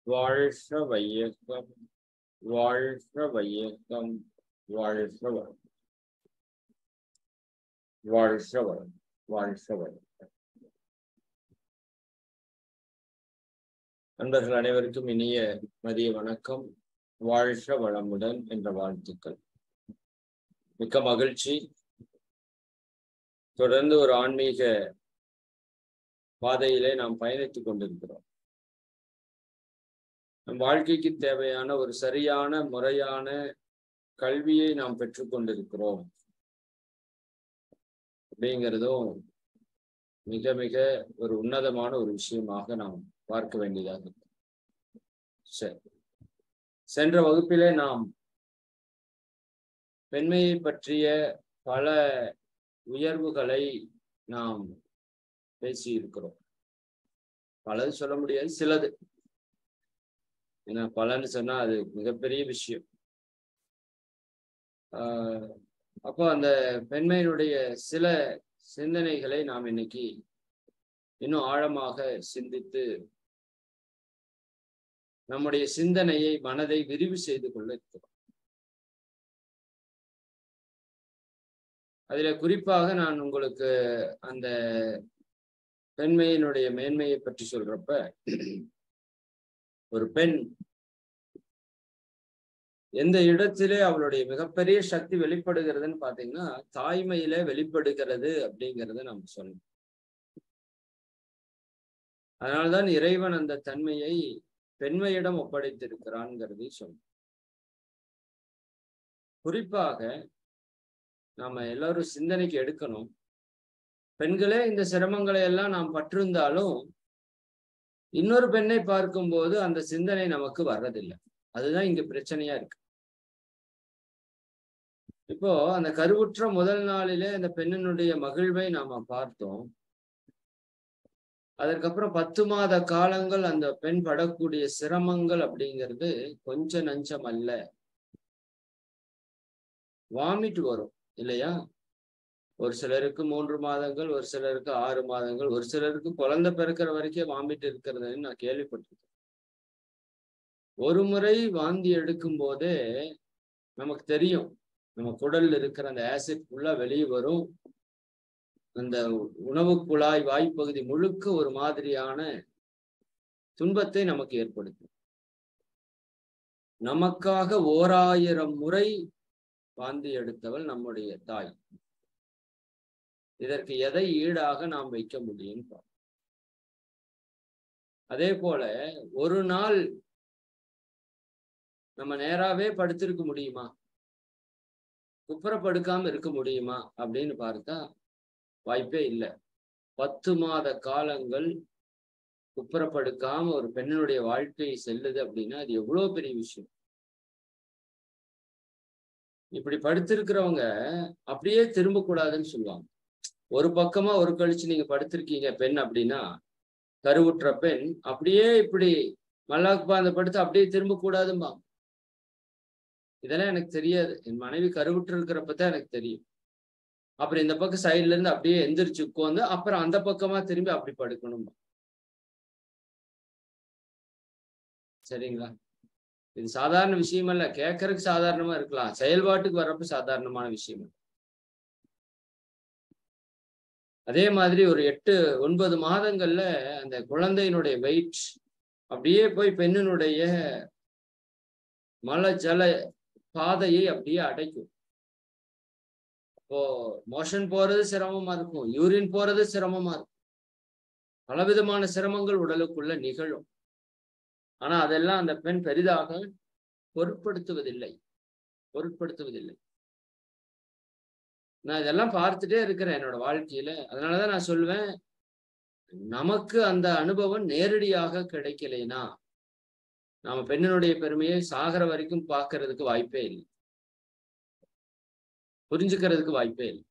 வாழ்க வையகம், வாழ்க வையகம், வாழ்க வளம், வாழ்க வளம், வாழ்க வளம். நண்பர்கள் அனைவருக்கும் இனிய மதிய வணக்கம். வாழ்க வளமுடன் என்ற வாழ்த்துக்கள். மிக்க மகிழ்ச்சி. தொடர்ந்து ஒரு ஆன்மீக பாதையிலே நாம் பயணித்துக் கொண்டிருக்கிறோம். நம் வாழ்க்கைக்கு தேவையான ஒரு சரியான முறையான கல்வியை நாம் பெற்றுக்கொண்டிருக்கிறோம் அப்படிங்கிறதும் மிக மிக ஒரு உன்னதமான ஒரு விஷயமாக நாம் பார்க்க வேண்டியதாக இருக்கு. சரி, சென்ற வகுப்பிலே நாம் பெண்மையை பற்றிய பல உயர்வுகளை நாம் பேசி இருக்கிறோம். பலது சொல்ல முடியாது, சிலது. ஏன்னா பலன்னு சொன்னா அது மிகப்பெரிய விஷயம். அப்போ அந்த பெண்மையினுடைய சில சிந்தனைகளை நாம் இன்னைக்கு இன்னும் ஆழமாக சிந்தித்து நம்முடைய சிந்தனையை, மனதை விரிவு செய்து கொள்ள இருக்கிறோம். அதுல குறிப்பாக நான் உங்களுக்கு அந்த பெண்மையினுடைய மேன்மையை பற்றி சொல்றப்ப, ஒரு பெண் எந்த இடத்திலே அவளுடைய மிகப்பெரிய சக்தி வெளிப்படுகிறதுன்னு பாத்தீங்கன்னா தாய்மையில வெளிப்படுகிறது அப்படிங்கிறத நம்ம சொல்லணும். அதனால்தான் இறைவன் அந்த தன்மையை பெண்மையிடம் ஒப்படைத்திருக்கிறான்ங்கிறதை சொல்லணும். குறிப்பாக நாம எல்லாரும் சிந்தனைக்கு எடுக்கணும். பெண்களே இந்த சிரமங்களை எல்லாம் நாம் பற்றிருந்தாலும் இன்னொரு பெண்ணை பார்க்கும்போது அந்த சிந்தனை நமக்கு வர்றதில்லை. அதுதான் இங்க பிரச்சனையா இருக்கு. இப்போ அந்த கருவுற்ற முதல் நாளிலே அந்த பெண்ணினுடைய மகிழ்வை நாம பார்த்தோம். அதற்கப்புறம் 10 மாத காலங்கள் அந்த பெண் படக்கூடிய சிரமங்கள் அப்படிங்கிறது கொஞ்சம் நஞ்சம் அல்ல. வாமிட் வரும் இல்லையா? ஒரு சிலருக்கு 3 மாதங்கள், ஒரு சிலருக்கு 6 மாதங்கள், ஒரு சிலருக்கு குழந்தை பிறக்கிற வரைக்கும் வாமிட் இருக்கிறதுன்னு நான் கேள்விப்பட்டிருக்கேன். ஒரு முறை வாந்தி எடுக்கும் போதே நமக்கு தெரியும், நம்ம குடல்ல இருக்கிற அந்த ஆசிட் ஃபுல்லா வெளியே வரும். அந்த உணவு குழாய் வாய்ப்பகுதி முழுக்க ஒரு மாதிரியான துன்பத்தை நமக்கு ஏற்படுத்தும். நமக்காக 1000 முறை வாந்தி எடுத்தவள் நம்முடைய தாய். இதற்கு எதை ஈடாக நாம் வைக்க முடியும்? அதே போல ஒரு நாள் நம்ம நேராவே படுத்திருக்க முடியுமா? குப்புறப்படுக்காம இருக்க முடியுமா அப்படின்னு பார்த்தா வாய்ப்பே இல்லை. 10 மாத காலங்கள் குப்புறப்படுக்காம ஒரு பெண்ணினுடைய வாழ்க்கை செல்லுது அப்படின்னா அது எவ்வளவு பெரிய விஷயம். இப்படி படுத்திருக்கிறவங்க அப்படியே திரும்ப கூடாதுன்னு சொல்லுவாங்க. ஒரு பக்கமா ஒரு கழிச்சு நீங்க படுத்திருக்கீங்க பெண் அப்படின்னா, கருவுற்ற பெண் அப்படியே இப்படி மல்லாக்கு பாந்த படுத்து அப்படியே திரும்ப கூடாதும்பா. இதெல்லாம் எனக்கு தெரியாது. என் மனைவி கருவுற்று இருக்கிறப்பதான் எனக்கு தெரியும். அப்புறம் இந்த பக்கம் சைட்ல இருந்து அப்படியே எந்திரிச்சு உட்காந்து அப்புறம் அந்த பக்கமா திரும்பி அப்படி படுக்கணும். சரிங்களா? இது சாதாரண விஷயம் அல்ல. கேட்கறதுக்கு சாதாரணமா இருக்கலாம், செயல்பாட்டுக்கு வர்றப்ப சாதாரணமான விஷயம். அதே மாதிரி ஒரு 8-9 மாதங்கள்ல அந்த குழந்தையினுடைய வெயிட் அப்படியே போய் பெண்ணினுடைய மல ஜல பாதையை அப்படியே அடைக்கும். இப்போ மோஷன் போறது சிரமமா இருக்கும், யூரின் போறது சிரமமா இருக்கும், பலவிதமான சிரமங்கள் உடலுக்குள்ள நிகழும். ஆனா அதெல்லாம் அந்த பெண் பெரிதாக பொருட்படுத்துவதில்லை. நான் இதெல்லாம் பார்த்துட்டே இருக்கிறேன் என்னோட வாழ்க்கையில. அதனாலதான் நான் சொல்லுவேன், நமக்கு அந்த அனுபவம் நேரடியாக கிடைக்கலைன்னா நாம பெண்ணினுடைய பெருமையை சாகர வரைக்கும் பார்க்கறதுக்கு வாய்ப்பே இல்லை, புரிஞ்சுக்கிறதுக்கு வாய்ப்பே இல்லை.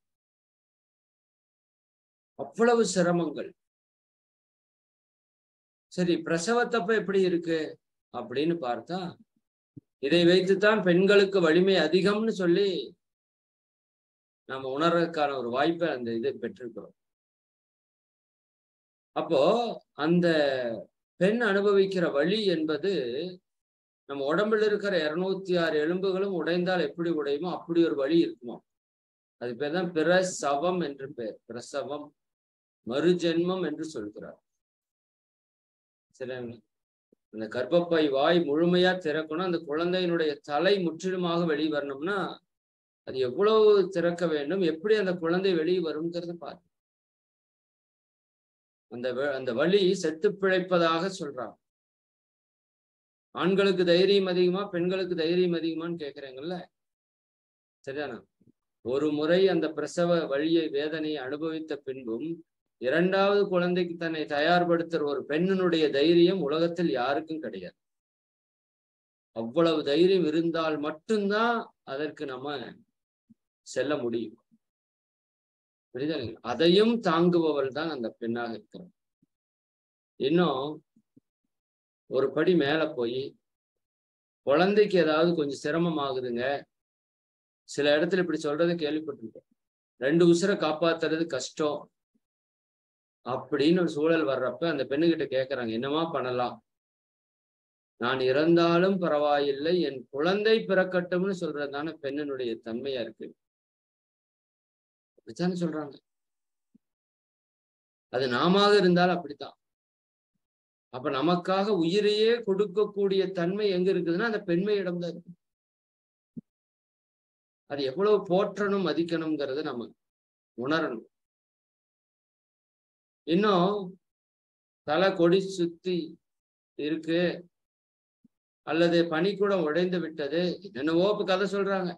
அவ்வளவு சிரமங்கள். சரி, பிரசவத்தப்ப எப்படி இருக்கு அப்படின்னு பார்த்தா இதை வைத்துத்தான் பெண்களுக்கு வலிமை அதிகம்னு சொல்லி நம்ம உணர்றதுக்கான ஒரு வாய்ப்பை அந்த இது பெற்றிருக்கிறோம். அப்போ அந்த பெண் அனுபவிக்கிற வலி என்பது நம்ம உடம்புல இருக்கிற 206 எலும்புகளும் உடைந்தால் எப்படி உடையுமோ அப்படி ஒரு வலி இருக்குமா. அது பேர் தான் பிரசவம் என்று பெயர். பிரசவம், மறுஜென்மம் என்று சொல்கிறார். சரிங்களா? அந்த கர்ப்பப்பை வாய் முழுமையா திறக்கணும். அந்த குழந்தையினுடைய தலை முற்றிலுமாக வெளியே வரணும்னா அது எவ்வளவு திறக்க வேண்டும், எப்படி அந்த குழந்தை வெளியே வரும்ங்கிறது பாரு. அந்த வலி செத்து பிழைப்பதாக சொல்றாங்க. ஆண்களுக்கு தைரியம் அதிகமா, பெண்களுக்கு தைரியம் அதிகமான்னு கேட்கிறீங்கல்ல, சரிதானா? ஒரு முறை அந்த பிரசவ வழியை வேதனையை அனுபவித்த பின்பும் 2வது குழந்தைக்கு தன்னை தயார்படுத்துற ஒரு பெண்ணினுடைய தைரியம் உலகத்தில் யாருக்கும் கிடையாது. அவ்வளவு தைரியம் இருந்தால் மட்டும்தான் அதற்கு நம்ம செல்ல முடியும். புரியுதா? அதையும் தாங்குபவள் தான் அந்த பெண்ணாக இருக்கிறார். இன்னும் ஒரு படி மேல போய் குழந்தைக்கு ஏதாவது கொஞ்சம் சிரமம் ஆகுதுங்க, சில இடத்துல இப்படி சொல்றதை கேள்விப்பட்டிருக்கோம். 2 உசுரை காப்பாத்துறது கஷ்டம் அப்படின்னு ஒரு சூழல் வர்றப்ப அந்த பெண்ணுகிட்ட கேட்கறாங்க, என்னமா பண்ணலாம்? நான் இறந்தாலும் பரவாயில்லை, என் குழந்தை பிறக்கட்டும்னு சொல்றதுதானே பெண்ணினுடைய தன்மையா இருக்கு. அப்படித்தானே சொல்றாங்க. அது நாம இருந்தாலும் அப்படித்தான். அப்ப நமக்காக உயிரையே கொடுக்கக்கூடிய தன்மை எங்க இருக்குதுன்னா அந்த பெண்மையிடம் தான் இருக்கு. அது எவ்வளவு போற்றணும் மதிக்கணுங்கிறத நம்ம உணரணும். இன்னும் தலை கொடி சுத்தி இருக்கு அல்லது பனிக்கூடம் உடைந்து விட்டது, என்னென்னவோ இப்ப கதை சொல்றாங்க.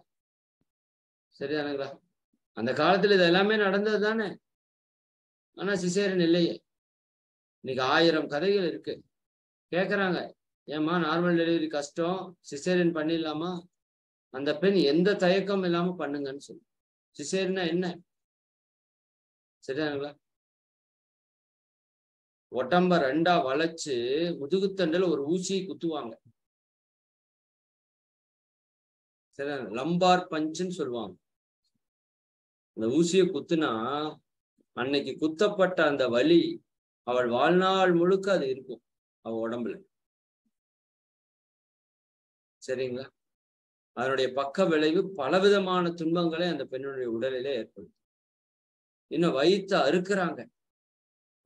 சரிதானுங்களா? அந்த காலத்துல இது எல்லாமே நடந்தது தானே. ஆனா சிசேரியன் இல்லையே. இன்னைக்கு 1000 கதைகள் இருக்கு. கேட்கறாங்க, ஏம்மா நார்மல் டெலிவரி கஷ்டம், சிசேரியன் பண்ணிடலாமா? அந்த பெண் எந்த தயக்கம் இல்லாம பண்ணுங்கன்னு சொல்லு. சிசேரியனா என்ன? சரிதானுங்களா? உடம்ப 2ஆ வளைச்சு முதுகுத்தண்டில் ஒரு ஊசியை குத்துவாங்க. சரியா? லம்பார் பஞ்சுன்னு சொல்லுவாங்க. அந்த ஊசியை குத்துனா அன்னைக்கு குத்தப்பட்ட அந்த வலி அவள் வாழ்நாள் முழுக்க அது இருக்கும் அவ உடம்புல. சரிங்களா? அதனுடைய பக்க விளைவு பலவிதமான துன்பங்களை அந்த பெண்ணுடைய உடலிலே ஏற்படும். இன்னும் வயிற்று அறுக்கிறாங்க,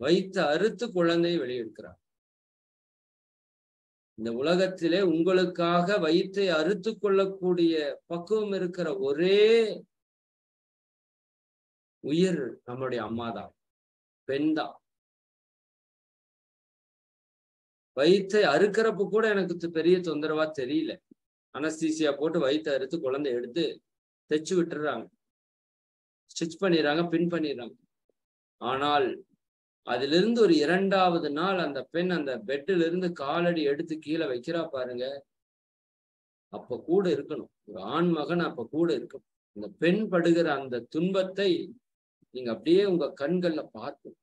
வயிற்று அறுத்து குழந்தையை வெளியெடுக்கிறாங்க. இந்த உலகத்திலே உங்களுக்காக வயிற்றை அறுத்து கொள்ளக்கூடிய பக்குவம் இருக்கிற ஒரே உயிர் நம்மளுடைய அம்மாதான், பெண் தான். வயிற்றை அறுக்கிறப்ப கூட எனக்கு பெரிய தொந்தரவா தெரியல. அனஸ்தீசியா போட்டு வயிற்றை அறுத்து குழந்தை எடுத்து தைச்சு விட்டுறாங்க, ஸ்டிச் பண்ணிடுறாங்க, பின் பண்ணிடுறாங்க. ஆனால் அதிலிருந்து ஒரு 2வது நாள் அந்த பெண் அந்த பெட்டில இருந்து காலடி எடுத்து கீழே வைக்கிறா பாருங்க, அப்ப கூட இருக்கணும். ஒரு ஆண் மகன் அப்ப கூட இருக்கணும். அந்த பெண் படுகிற அந்த துன்பத்தை நீங்க அப்படியே உங்க கண்கள்ல பார்க்கணும்.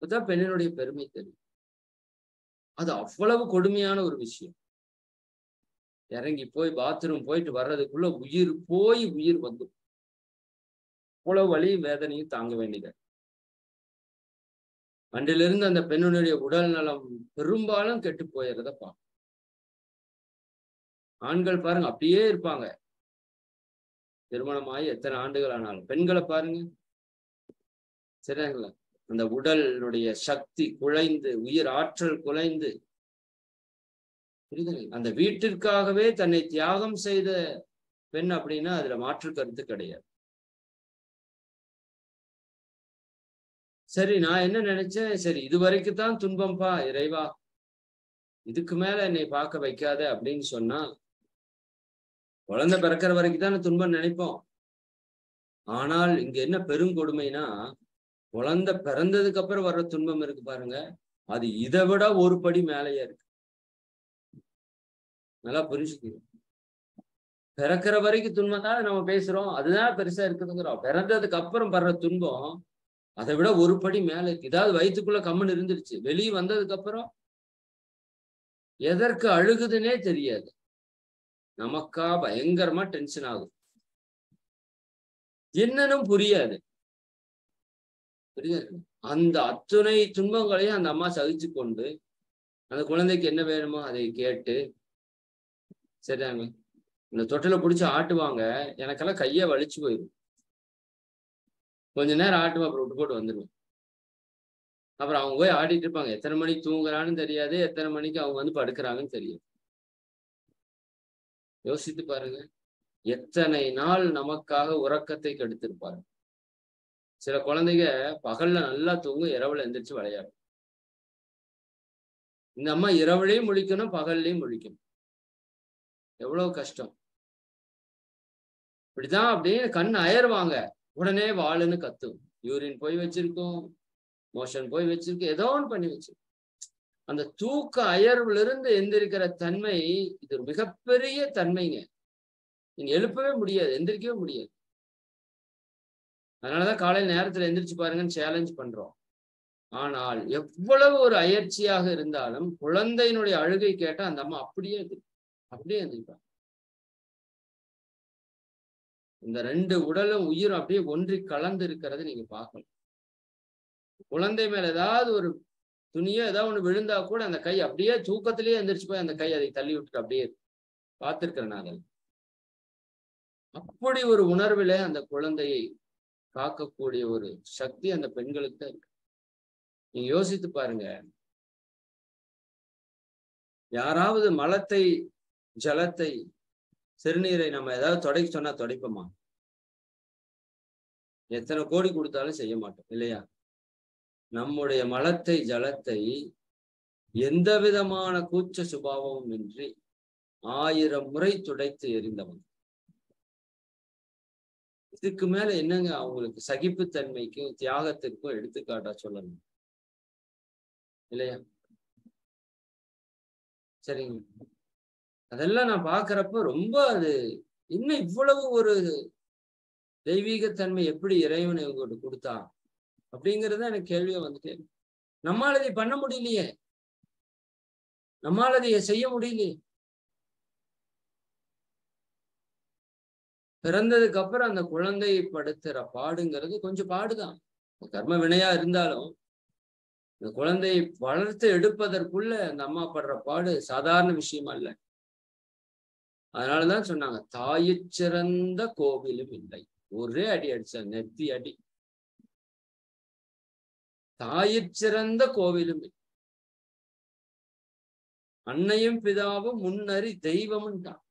அதுதான் பெண்ணினுடைய பெருமை தெரியும். அது அவ்வளவு கொடுமையான ஒரு விஷயம். இறங்கி போய் பாத்ரூம் போயிட்டு வர்றதுக்குள்ள உயிர் போய் உயிர் வந்து அவ்வளவு வலியும் வேதனையும் தாங்க வேண்டியது. அன்றிலிருந்து அந்த பெண்ணுடைய உடல் நலம் பெரும்பாலும் கெட்டு போயிடுறத பார்க்க. ஆண்கள் பாருங்க அப்படியே இருப்பாங்க, திருமணமாகி எத்தனை ஆண்டுகள் ஆனாலும். பெண்களை பாருங்க, சரிங்களா? அந்த உடலுடைய சக்தி குலைந்து, உயிர் ஆற்றல் குலைந்து, புரியுதுங்க? அந்த வீட்டிற்காகவே தன்னை தியாகம் செய்த பெண் அப்படின்னா அதுல மாற்று கருத்து கிடையாது. சரி, நான் என்ன நினைச்சேன், சரி இது வரைக்கும் தான் துன்பம்பா இறைவா, இதுக்கு மேல என்னை பார்க்க வைக்காத அப்படின்னு சொன்னா, குழந்தை பிறக்கிற வரைக்கும் தான் துன்பம் நினைப்போம். ஆனால் இங்க என்ன பெருங்கொடுமைனா, குழந்தை பிறந்ததுக்கு அப்புறம் வர்ற துன்பம் இருக்கு பாருங்க, அது இதை விட ஒரு படி மேலேயே இருக்கு. நல்லா புரிஞ்சுக்கணும். பிறக்கிற வரைக்கும் துன்பம் தான் நம்ம பேசுறோம், அதுதான் பெருசா இருக்குதுங்கிறோம். பிறந்ததுக்கு அப்புறம் வர்ற துன்பம் அதை விட ஒரு படி மேல இருக்கு. இதாவது வயிற்றுக்குள்ள கம்முன்னு இருந்துருச்சு, வெளியே வந்ததுக்கு அப்புறம் எதற்கு அழுகுதுன்னே தெரியாது. நமக்கா பயங்கரமா டென்ஷன் ஆகும், என்னன்னு புரியாது. புரியாது. அந்த அத்துணை துன்பங்களையும் அந்த அம்மா சகிச்சு கொண்டு அந்த குழந்தைக்கு என்ன வேணுமோ அதை கேட்டு, சரிதாங்க, இந்த தொட்டில பிடிச்சி ஆட்டுவாங்க. எனக்கெல்லாம் கையை வலிச்சு போயிடும். கொஞ்ச நேரம் ஆட்டுவா, அப்புறம் விட்டு போட்டு வந்துடுவேன். அப்புறம் அவங்க போய் ஆடிட்டு இருப்பாங்க. எத்தனை மணிக்கு தூங்குறான்னு தெரியாது, எத்தனை மணிக்கு அவங்க வந்து படுக்கிறாங்கன்னு தெரியாது. யோசித்து பாருங்க, எத்தனை நாள் நமக்காக உறக்கத்தை கெடுத்திருப்பாரு. சில குழந்தைங்க பகல்ல நல்லா தூங்கும், இரவுல எந்திரிச்சு விளையாடும். இந்த அம்மா இரவுலையும் முழிக்கணும், பகல்லையும் முழிக்கணும். எவ்வளவு கஷ்டம். இப்படிதான் அப்படியே கண் அயர்வாங்க, உடனே வாளுன்னு கத்தும். யூரின் போய் வச்சிருக்கோம், மோஷன் போய் வச்சிருக்கு, ஏதோ ஒன்று பண்ணி வச்சிருக்கோம். அந்த தூக்க அயர்வுல இருந்து எந்திரிக்கிற தன்மை இது ஒரு மிகப்பெரிய தன்மைங்க. நீங்க எழுப்பவே முடியாது, எந்திரிக்கவே முடியாது. அதனாலதான் காலையில் நேரத்துல எந்திரிச்சு பாருங்கன்னு சேலஞ்ச் பண்றோம். ஆனால் எவ்வளவு ஒரு அயற்சியாக இருந்தாலும் குழந்தையினுடைய அழுகை கேட்டா அந்த அம்மா அப்படியே எந்திரிப்பாங்க. இந்த ரெண்டு உடலும் உயிரும் அப்படியே ஒன்றி கலந்து இருக்கிறத நீங்க பார்க்கணும். குழந்தை மேல ஏதாவது ஒரு துணியோ ஏதாவது ஒண்ணு விழுந்தா கூட அந்த கை அப்படியே தூக்கத்திலேயே எந்திரிச்சு போய் அந்த கை அதை தள்ளி விட்டுட்டு அப்படியே பார்த்திருக்கிறேன் நான். அப்படி ஒரு உணர்வில அந்த குழந்தையை காக்கக்கூடிய ஒரு சக்தி அந்த பெண்களுக்கு தான் இருக்கு. நீங்க யோசித்து பாருங்க, யாராவது மலத்தை, ஜலத்தை, சிறுநீரை நம்ம ஏதாவது தொடைக்க சொன்னா தொடைப்போமா? எத்தனை கோடி கொடுத்தாலும் செய்ய மாட்டோம் இல்லையா? நம்முடைய மலத்தை, ஜலத்தை எந்த விதமான கூச்ச சுபாவமும் இன்றி 1000 முறை துடைத்து எறிந்தவன். இதுக்கு மேல என்னங்க அவங்களுக்கு சகிப்புத்தன்மைக்கும் தியாகத்திற்கும் எடுத்துக்காட்டா சொல்லணும் இல்லையா? சரிங்க, அதெல்லாம் நான் பாக்குறப்ப ரொம்ப அது இன்னும் இவ்வளவு ஒரு தெய்வீகத்தன்மை எப்படி இறைவனை இவங்க கொடுத்தா அப்படிங்கிறத எனக்கு கேள்வியா வந்துட்டே. நம்மால அதை பண்ண முடியலையே, நம்மால அதை செய்ய முடியலையே. பிறந்ததுக்கு அப்புறம் அந்த குழந்தையை படுத்துற பாடுங்கிறது கொஞ்சம் பாடுதான். கர்ம வினையா இருந்தாலும் இந்த குழந்தையை வளர்த்து எடுப்பதற்குள்ள அந்த அம்மா படுற பாடு சாதாரண விஷயமா இல்லை. அதனாலதான் சொன்னாங்க, தாயிற் சிறந்த கோவிலும் இல்லை. ஒரே அடி அடிச்ச, நெத்தி அடி. தாயிற் சிறந்த கோவிலும் இல்லை. அன்னையும் பிதாவும் முன்னறி தெய்வமும் தான்,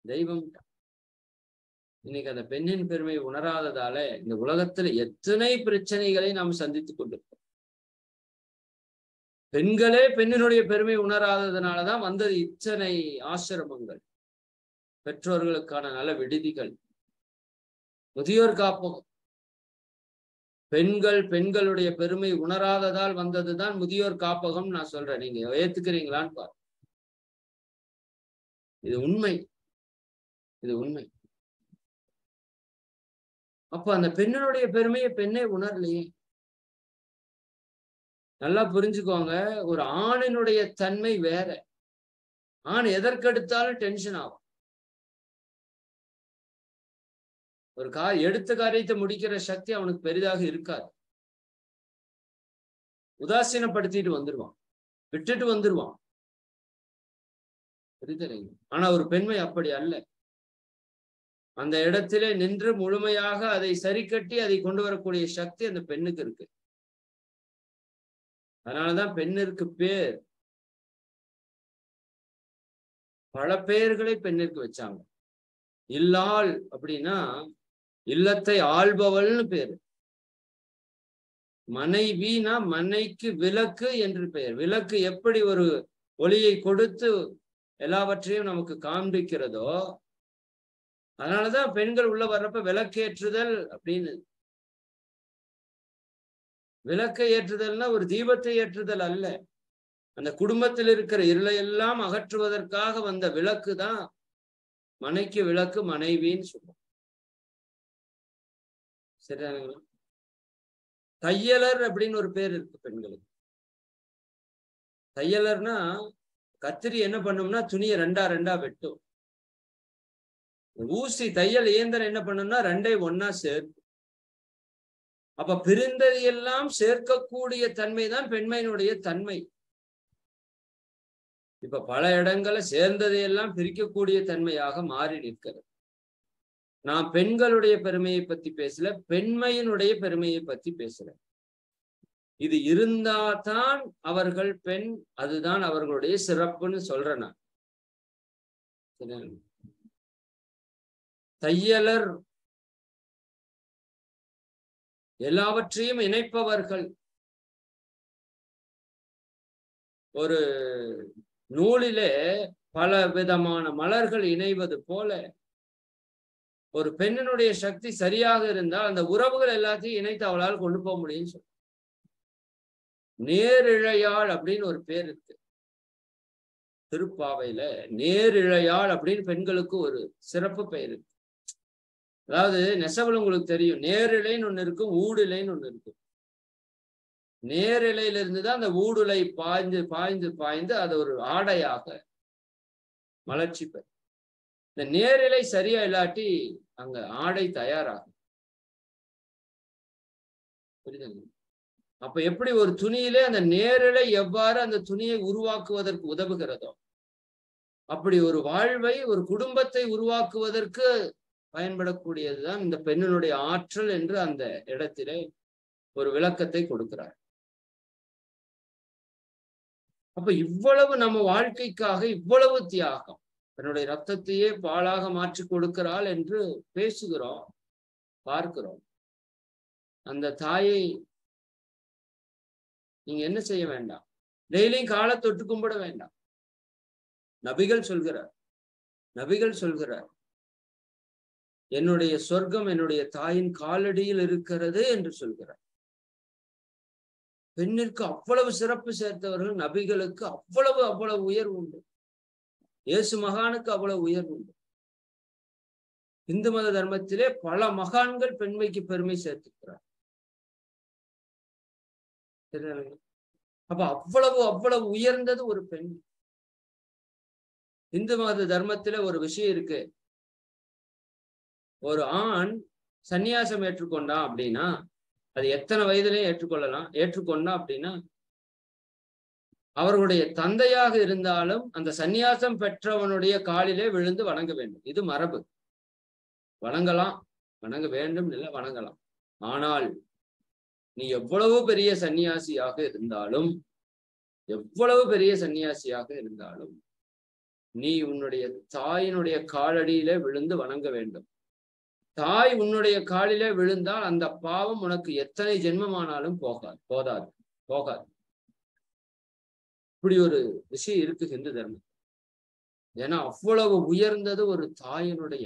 தெய்வம் தான். இன்னைக்கு அந்த பெண்ணின் பெருமை உணராததால இந்த உலகத்துல எத்தனை பிரச்சனைகளை நாம் சந்தித்துக் கொண்டிருக்கோம். பெண்களே பெண்ணினுடைய பெருமை உணராததுனாலதான் வந்தது இத்தனை ஆசிரமங்கள், பெற்றோர்களுக்கான நல விடுதிகள், முதியோர் காப்பகம். பெண்களுடைய பெருமை உணராததால் வந்ததுதான் முதியோர் காப்பகம். நான் சொல்றேன், நீங்க ஏத்துக்கிறீங்களான்னு பாரு. இது உண்மை, இது உண்மை. அப்ப அந்த பெண்ணினுடைய பெருமையை பெண்ணே உணரலையே. நல்லா புரிஞ்சுக்கோங்க, ஒரு ஆணினுடைய தன்மை வேற. ஆண் எதற்கெடுத்தாலும் டென்ஷன் ஆகும். ஒரு எடுத்த காரியத்தை முடிக்கிற சக்தி அவனுக்கு பெரிதாக இருக்காது. உதாசீனப்படுத்திட்டு வந்துருவான், விட்டுட்டு வந்துருவான். புரியுதுங்க? ஆனா ஒரு பெண்மை அப்படி அல்ல. அந்த இடத்திலே நின்று முழுமையாக அதை சரி கட்டி அதை கொண்டு வரக்கூடிய சக்தி அந்த பெண்ணுக்கு இருக்கு. அதனாலதான் பெண்ணிற்கு பேர், பல பெயர்களை பெண்ணிற்கு வச்சாங்க. இல்லாள் அப்படின்னா இல்லத்தை ஆள்பவள்னு பேரு. மனைவினா மனைக்கு விளக்கு என்று பெயர். விளக்கு எப்படி ஒரு ஒளியை கொடுத்து எல்லாவற்றையும் நமக்கு காண்பிக்கிறதோ, அதனாலதான் பெண்கள் உள்ள வர்றப்ப விளக்கேற்றுதல் அப்படின்னு. விளக்கை ஏற்றுதல்னா ஒரு தீபத்தை ஏற்றுதல் அல்ல. அந்த குடும்பத்தில் இருக்கிற இருளையெல்லாம் அகற்றுவதற்காக வந்த விளக்கு தான் மனைக்கு விளக்கு, மனைவின்னு சொல்லுவோம். சரிதானுங்களா? தையலர் அப்படின்னு ஒரு பேர் இருக்கு பெண்களுக்கு. தையலர்னா கத்திரி என்ன பண்ணும்னா துணியை ரெண்டா வெட்டும். ஊசி தையல் இயந்திரம் என்ன பண்ணும்னா ரெண்டையும் ஒன்னா சேர்க்கும். அப்ப பிரிந்ததையெல்லாம் சேர்க்கக்கூடிய தன்மை தான் பெண்மையினுடைய தன்மை. இப்ப பல இடங்களை சேர்ந்ததையெல்லாம் பிரிக்கக்கூடிய தன்மையாக மாறி நிற்கிறது. நான் பெண்களுடைய பெருமையை பத்தி பேசல, பெண்மையினுடைய பெருமையை பத்தி பேசுறேன். இது இருந்தாதான் அவர்கள் பெண், அதுதான் அவர்களுடைய சிறப்புன்னு சொல்றேன் நான். தையலர் எல்லாவற்றையும் இணைப்பவர்கள். ஒரு நூலிலே பல விதமான மலர்கள் இணைவது போல ஒரு பெண்ணினுடைய சக்தி சரியாக இருந்தால் அந்த உறவுகள் எல்லாத்தையும் இணைத்து அவளால் கொண்டு போக முடியும்னு சொல்ல. நேரிழையாள் அப்படின்னு ஒரு பேர் இருக்கு திருப்பாவையில. நேரிழையாள் அப்படின்னு பெண்களுக்கு ஒரு சிறப்பு பெயர் இருக்கு. அதாவது நெசவுல உங்களுக்கு தெரியும், நேரிழைன்னு ஒண்ணு இருக்கும், ஊடுலைன்னு ஒண்ணு இருக்கும். நேரிழையில இருந்துதான் அந்த ஊடுலை பாய்ந்து பாய்ந்து பாய்ந்து அது ஒரு ஆடையாக மலர்ச்சி பெறும். இந்த நேரிழை சரியா இல்லாட்டி அங்க ஆடை தயாராகும். புரியுதுங்க? அப்ப எப்படி ஒரு துணியிலே அந்த நேரிழை எவ்வாறு அந்த துணியை உருவாக்குவதற்கு உதவுகிறதோ, அப்படி ஒரு வாழ்வை, ஒரு குடும்பத்தை உருவாக்குவதற்கு பயன்படக்கூடியதுதான் இந்த பெண்ணினுடைய ஆற்றல் என்று அந்த இடத்திலே ஒரு விளக்கத்தை கொடுக்கிறார். அப்ப இவ்வளவு நம்ம வாழ்க்கைக்காக இவ்வளவு தியாகம், தன்னுடைய ரத்தத்தையே பாலாக மாற்றி கொடுக்கிறாள் என்று பேசுகிறோம், பார்க்கிறோம். அந்த தாயை நீங்க என்ன செய்ய வேண்டாம், டெய்லியும் காலை தொட்டு கும்பிட வேண்டாம். நபிகள் சொல்கிறார் என்னுடைய சொர்க்கம் என்னுடைய தாயின் காலடியில் இருக்கிறது என்று சொல்கிறார். பெண்ணிற்கு அவ்வளவு சிறப்பு சேர்த்தவர்கள் நபிகளுக்கு அவ்வளவு உயர்வு உண்டு. இயேசு மகானுக்கு அவ்வளவு உயர்வு உண்டு. இந்து மத தர்மத்திலே பல மகான்கள் பெண்மைக்கு பெருமை சேர்த்திருக்கிறார். அப்ப அவ்வளவு உயர்ந்தது ஒரு பெண். இந்து மத தர்மத்தில ஒரு விஷயம் இருக்கு. ஒரு ஆண் சந்நியாசம் ஏற்றுக்கொண்டான் அப்படின்னா அது எத்தனை வயதிலையும் ஏற்றுக்கொண்டான் அப்படின்னா அவர்களுடைய தந்தையாக இருந்தாலும் அந்த சந்நியாசம் பெற்றவனுடைய காலிலே விழுந்து வணங்க வேண்டும். இது மரபு. வணங்க வேண்டும் இல்லை, வணங்கலாம். ஆனால் நீ எவ்வளவு பெரிய சன்னியாசியாக இருந்தாலும் நீ உன்னுடைய தாயினுடைய காலடியிலே விழுந்து வணங்க வேண்டும். தாய் உன்னுடைய காலிலே விழுந்தால் அந்த பாவம் உனக்கு எத்தனை ஜென்மமானாலும் போகாது. இப்படி ஒரு விஷயம் இருக்கு ஹிந்து தர்மம். ஏன்னா அவ்வளவு உயர்ந்தது ஒரு தாயினுடைய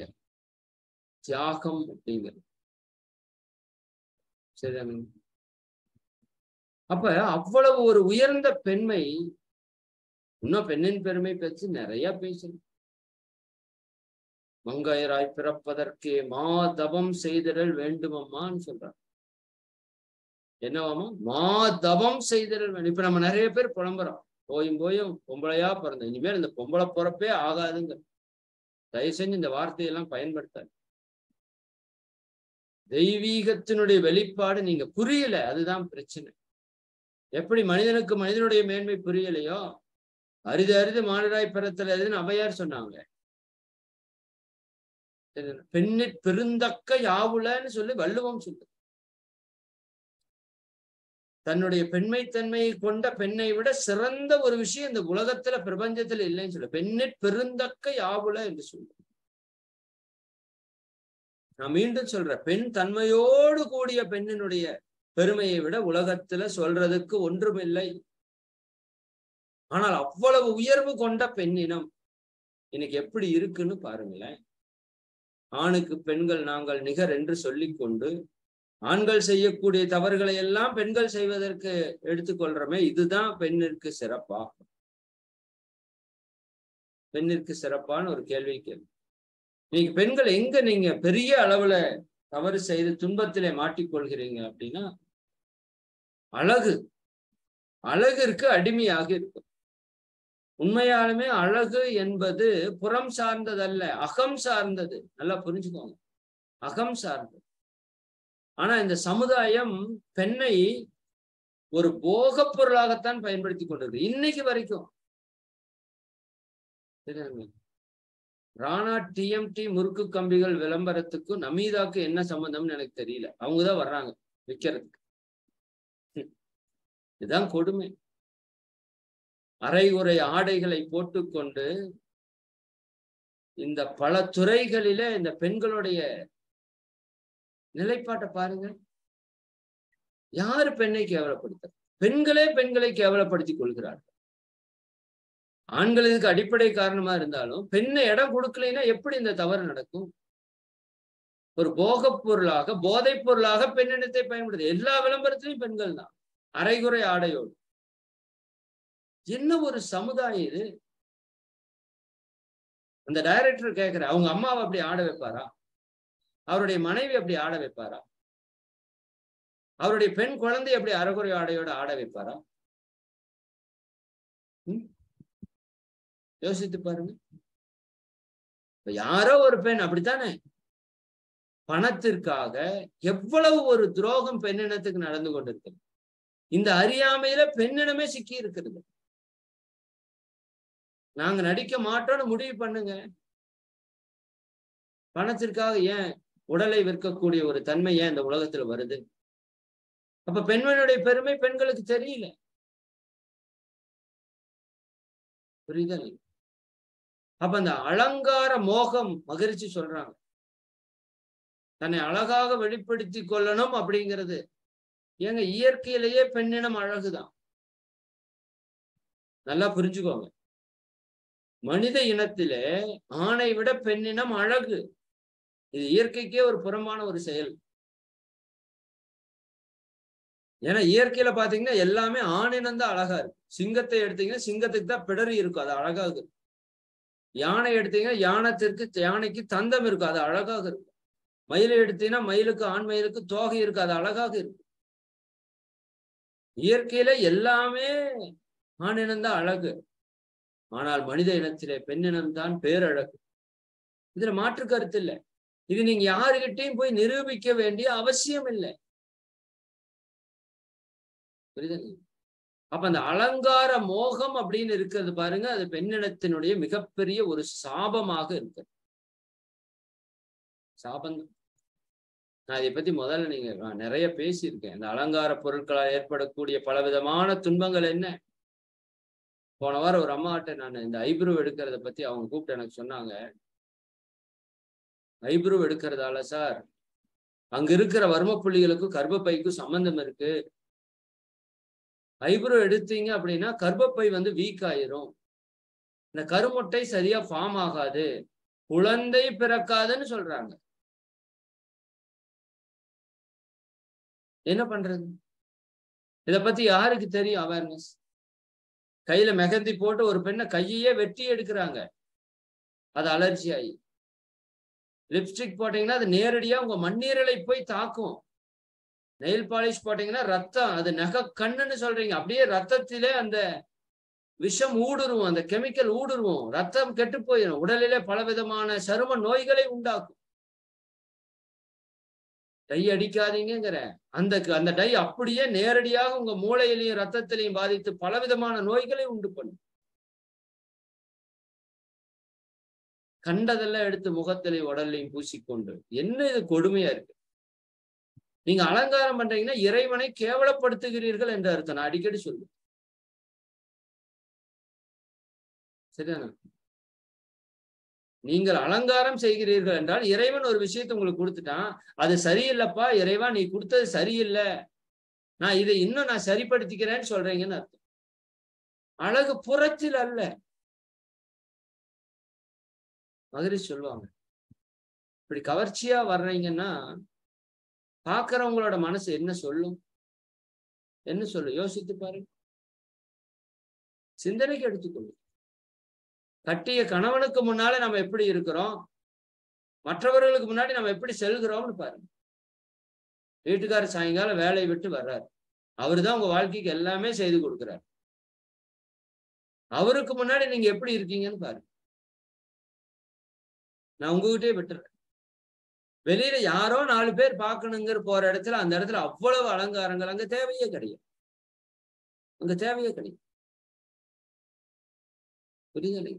தியாகம் அப்படிங்கிறது. சரிதானே? அப்ப அவ்வளவு ஒரு உயர்ந்த பெண்மை. இன்னும் பெண்ணின் பெருமை பற்றி நிறைய பேசணும். மங்கையராய் பிறப்பதற்கே தவம் செய்திடல் வேண்டுமம்மான்னு சொல்றாங்க. என்னவாமா? தவம் செய்திடல் வேண்டும். இப்ப நம்ம நிறைய பேர் புலம்புறோம், போயும் பொம்பளையா பிறந்தோம், இனிமேல் இந்த பொம்பளை பிறப்பே ஆகாதுங்க. தயவு செஞ்சு இந்த வார்த்தையெல்லாம் பயன்படுத்தாது. தெய்வீகத்தினுடைய வெளிப்பாடு நீங்க புரியல, அதுதான் பிரச்சனை. எப்படி மனிதனுக்கு மனிதனுடைய மேன்மை புரியலையோ, அரிது மானிடராய் பிறத்தல் எதுன்னு ஔவையார் சொன்னாங்க. பெண்ணிற் பெருந்தக்க யாவுலன்னு சொல்லி வள்ளுவம் சொல்லு. தன்னுடைய பெண்மைத்தன்மையை கொண்ட பெண்ணை விட சிறந்த ஒரு விஷயம் இந்த உலகத்துல பிரபஞ்சத்துல இல்லைன்னு சொல்லு. பெண்ணிற் பெருந்தக்க யாவுல என்று சொல்லு. நான் மீண்டும் சொல்றேன், பெண் தன்மையோடு கூடிய பெண்ணினுடைய பெருமையை விட உலகத்துல சொல்றதுக்கு ஒன்றுமில்லை. ஆனால் அவ்வளவு உயர்வு கொண்ட பெண்ணினம் இன்னைக்கு எப்படி இருக்குன்னு பாருங்களேன். ஆணுக்கு பெண்கள் நாங்கள் நிகர் என்று சொல்லிக்கொண்டு ஆண்கள் செய்யக்கூடிய தவறுகளை எல்லாம் பெண்கள் செய்வதற்கு எடுத்துக்கொள்றோமே, இதுதான் பெண்ணிற்கு சிறப்பான ஒரு கேள்வி. நீங்க பெண்கள் எங்க நீங்க பெரிய அளவுல தவறு செய்து துன்பத்திலே மாட்டிக்கொள்கிறீங்க அப்படின்னா, அழகிற்கு அடிமையாக இருக்கும். உண்மையாலுமே அழகு என்பது புறம் சார்ந்ததல்ல, அகம் சார்ந்தது. நல்லா புரிஞ்சுக்கோங்க, அகம் சார்ந்தது. ஆனா இந்த சமுதாயம் பெண்ணை ஒரு போகப் பொருளாகத்தான் பயன்படுத்தி கொண்டிருக்கு இன்னைக்கு வரைக்கும். ராணா டிஎம்டி முறுக்கு கம்பிகள் விளம்பரத்துக்கும் நமீதாக்கு என்ன சம்பந்தம்னு எனக்கு தெரியல. அவங்கதான் வர்றாங்க விற்கிறதுக்கு. இதுதான் கொடுமை. அரைகுறை ஆடைகளை போட்டுக்கொண்டு இந்த பல துறைகளில இந்த பெண்களுடைய நிலைப்பாட்டை பாருங்க. யாரு பெண்ணை கேவலப்படுத்த? பெண்களே பெண்களை கேவலப்படுத்திக் கொள்கிறார்கள். ஆண்கள் இதுக்கு அடிப்படை காரணமா இருந்தாலும் பெண்ணை இடம் கொடுக்கலைன்னா எப்படி இந்த தவறு நடக்கும்? ஒரு போகப் பொருளாக, போதைப் பொருளாக பெண்ணினத்தை பயன்படுது. எல்லா விளம்பரத்திலையும் பெண்கள் தான் அரைகுறை ஆடையோடு. என்ன ஒரு சமுதாயம் இது? அந்த டைரக்டர் கேட்கிற, அவங்க அம்மாவை அப்படி ஆட வைப்பாரா? அவருடைய மனைவி அப்படி ஆட வைப்பாரா? அவருடைய பெண் குழந்தை அப்படி அரைகுறை ஆடையோட ஆட வைப்பாரா? யோசித்து பாருங்க. யாரோ ஒரு பெண் அப்படித்தானே பணத்திற்காக எவ்வளவு ஒரு துரோகம் பெண்ணினத்துக்கு நடந்து கொண்டிருக்கிறது. இந்த அறியாமையில பெண்ணினமே சிக்கி இருக்கிறது. நாங்க நடிக்க மாட்டோம்னு முடிவு பண்ணுங்க. பணத்திற்காக ஏன் உடலை விற்கக்கூடிய ஒரு தன்மை ஏன் இந்த உலகத்துல வருது? அப்ப பெண்மணியுடைய பெருமை பெண்களுக்கு தெரியல. புரியுதல்? அப்ப அந்த அலங்கார மோகம் மகிழ்ச்சி சொல்றாங்க. தன்னை அழகாக வெளிப்படுத்தி கொள்ளணும் அப்படிங்கிறது. ஏங்க இயற்கையிலேயே பெண்ணினம் அழகுதான். நல்லா புரிஞ்சுக்கோங்க. மனித இனத்திலே ஆணை விட பெண்ணினம் அழகு. இது இயற்கைக்கே ஒரு புறமான ஒரு செயல். ஏன்னா இயற்கையில பாத்தீங்கன்னா எல்லாமே ஆணினம் தான் அழகா இருக்கு. சிங்கத்தை எடுத்தீங்கன்னா சிங்கத்துக்கு தான் பிடரி இருக்கும், அது அழகாக இருக்கும். யானை எடுத்தீங்கன்னா யானைக்கு தந்தம் இருக்கும், அது அழகாக இருக்கும். மயிலை எடுத்தீங்கன்னா மயிலுக்கு, ஆண் மயிலுக்கு தோகை இருக்கு, அது அழகாக இருக்கும். இயற்கையில எல்லாமே ஆணினம் தான் அழகு. ஆனால் மனித இனத்திலே பெண்ணினம் தான் பேரழகு. இதுல மாற்று கருத்து இல்லை. இது நீங்க யாருகிட்டையும் போய் நிரூபிக்க வேண்டிய அவசியம் இல்லை. புரியுது? அப்ப அந்த அலங்கார மோகம் அப்படின்னு இருக்கிறது பாருங்க, அது பெண்ணினத்தினுடைய மிகப்பெரிய ஒரு சாபமாக இருக்கு. சாபம். நான் இதை பத்தி முதல்ல நான் நிறைய பேசியிருக்கேன். இந்த அலங்கார பொருட்களால் ஏற்படக்கூடிய பலவிதமான துன்பங்கள் என்ன. போன வாரம் ஒரு அம்மாட்ட நான் இந்த ஐப்ரோ எடுக்கிறத பத்தி அவங்க கூப்பிட்டு எனக்கு சொன்னாங்க. ஐப்ரோ எடுக்கிறதால சார் அங்க இருக்கிற வர்ம புள்ளிகளுக்கும் கர்ப்பப்பைக்கும் சம்பந்தம் இருக்கு. ஐப்ரோ எடுத்தீங்க அப்படின்னா கர்ப்பப்பை வீக் ஆயிரும், இந்த கருமுட்டை சரியா ஃபார்ம் ஆகாது, குழந்தை பிறக்காதுன்னு சொல்றாங்க. என்ன பண்றது? இத பத்தி யாருக்கு தெரியும் அவேர்னஸ்? கையில மெகந்தி போட்டு ஒரு பெண்ணை கையே வெட்டி எடுக்கிறாங்க, அது அலர்ஜி ஆகி. லிப்ஸ்டிக் போட்டீங்கன்னா அது நேரடியா உங்க மண்ணீரலை போய் தாக்கும். நெயில் பாலிஷ் போட்டீங்கன்னா ரத்தம், அது நகை கண்ணுன்னு சொல்றீங்க, அப்படியே ரத்தத்திலே அந்த விஷம் ஊடுருவும், அந்த கெமிக்கல் ஊடுருவும், ரத்தம் கெட்டு போயிடும், உடலிலே பலவிதமான சரும நோய்களை உண்டாக்கும். டை அடிக்காதீங்கிற அந்த டை அப்படியே நேரடியாக உங்க மூளையிலையும் ரத்தத்திலையும் பாதித்து பலவிதமான நோய்களை உண்டு பண்ணும். கண்டதெல்லாம் எடுத்து முகத்திலையும் உடல்லையும் பூசிக்கொண்டு என்ன இது கொடுமையா இருக்கு. நீங்க அலங்காரம் பண்றீங்கன்னா இறைவனை கேவலப்படுத்துகிறீர்கள் என்று அர்த்தம். நான் அடிக்கடி சொல்லுவேன். சரிதானே? நீங்கள் அலங்காரம் செய்கிறீர்கள் என்றால் இறைவன் ஒரு விஷயத்தை உங்களுக்கு கொடுத்துட்டான், அது சரியில்லைப்பா இறைவா நீ கொடுத்தது சரியில்லை, நான் இதை இன்னும் நான் சரிப்படுத்திக்கிறேன்னு சொல்றீங்கன்னு அர்த்தம். அழகு புறத்தில் அல்ல. மகிழ்ச்சி சொல்லுவாங்க, இப்படி கவர்ச்சியா வர்றீங்கன்னா பாக்குறவங்களோட மனசு என்ன சொல்லும்? என்ன சொல்லும்? யோசித்து பாருங்க, சிந்தனைக்கு எடுத்துக்கொள்ளும். கட்டிய கணவனுக்கு முன்னாலே நம்ம எப்படி இருக்கிறோம், மற்றவர்களுக்கு முன்னாடி நம்ம எப்படி செல்கிறோம்னு பாருங்க. வீட்டுக்காரர் சாயங்காலம் வேலையை விட்டு வர்றாரு, அவருதான் உங்க வாழ்க்கைக்கு எல்லாமே செய்து கொடுக்கிறார். அவருக்கு முன்னாடி நீங்க எப்படி இருக்கீங்கன்னு பாருங்க. நான் உங்ககிட்டயே விட்டுறேன். வெளியில யாரோ 4 பேர் பார்க்கணுங்கிற போற இடத்துல அந்த இடத்துல அவ்வளவு அலங்காரங்கள் அங்க தேவையே கிடையாது. அங்க தேவையே கிடையாது. புரியுது?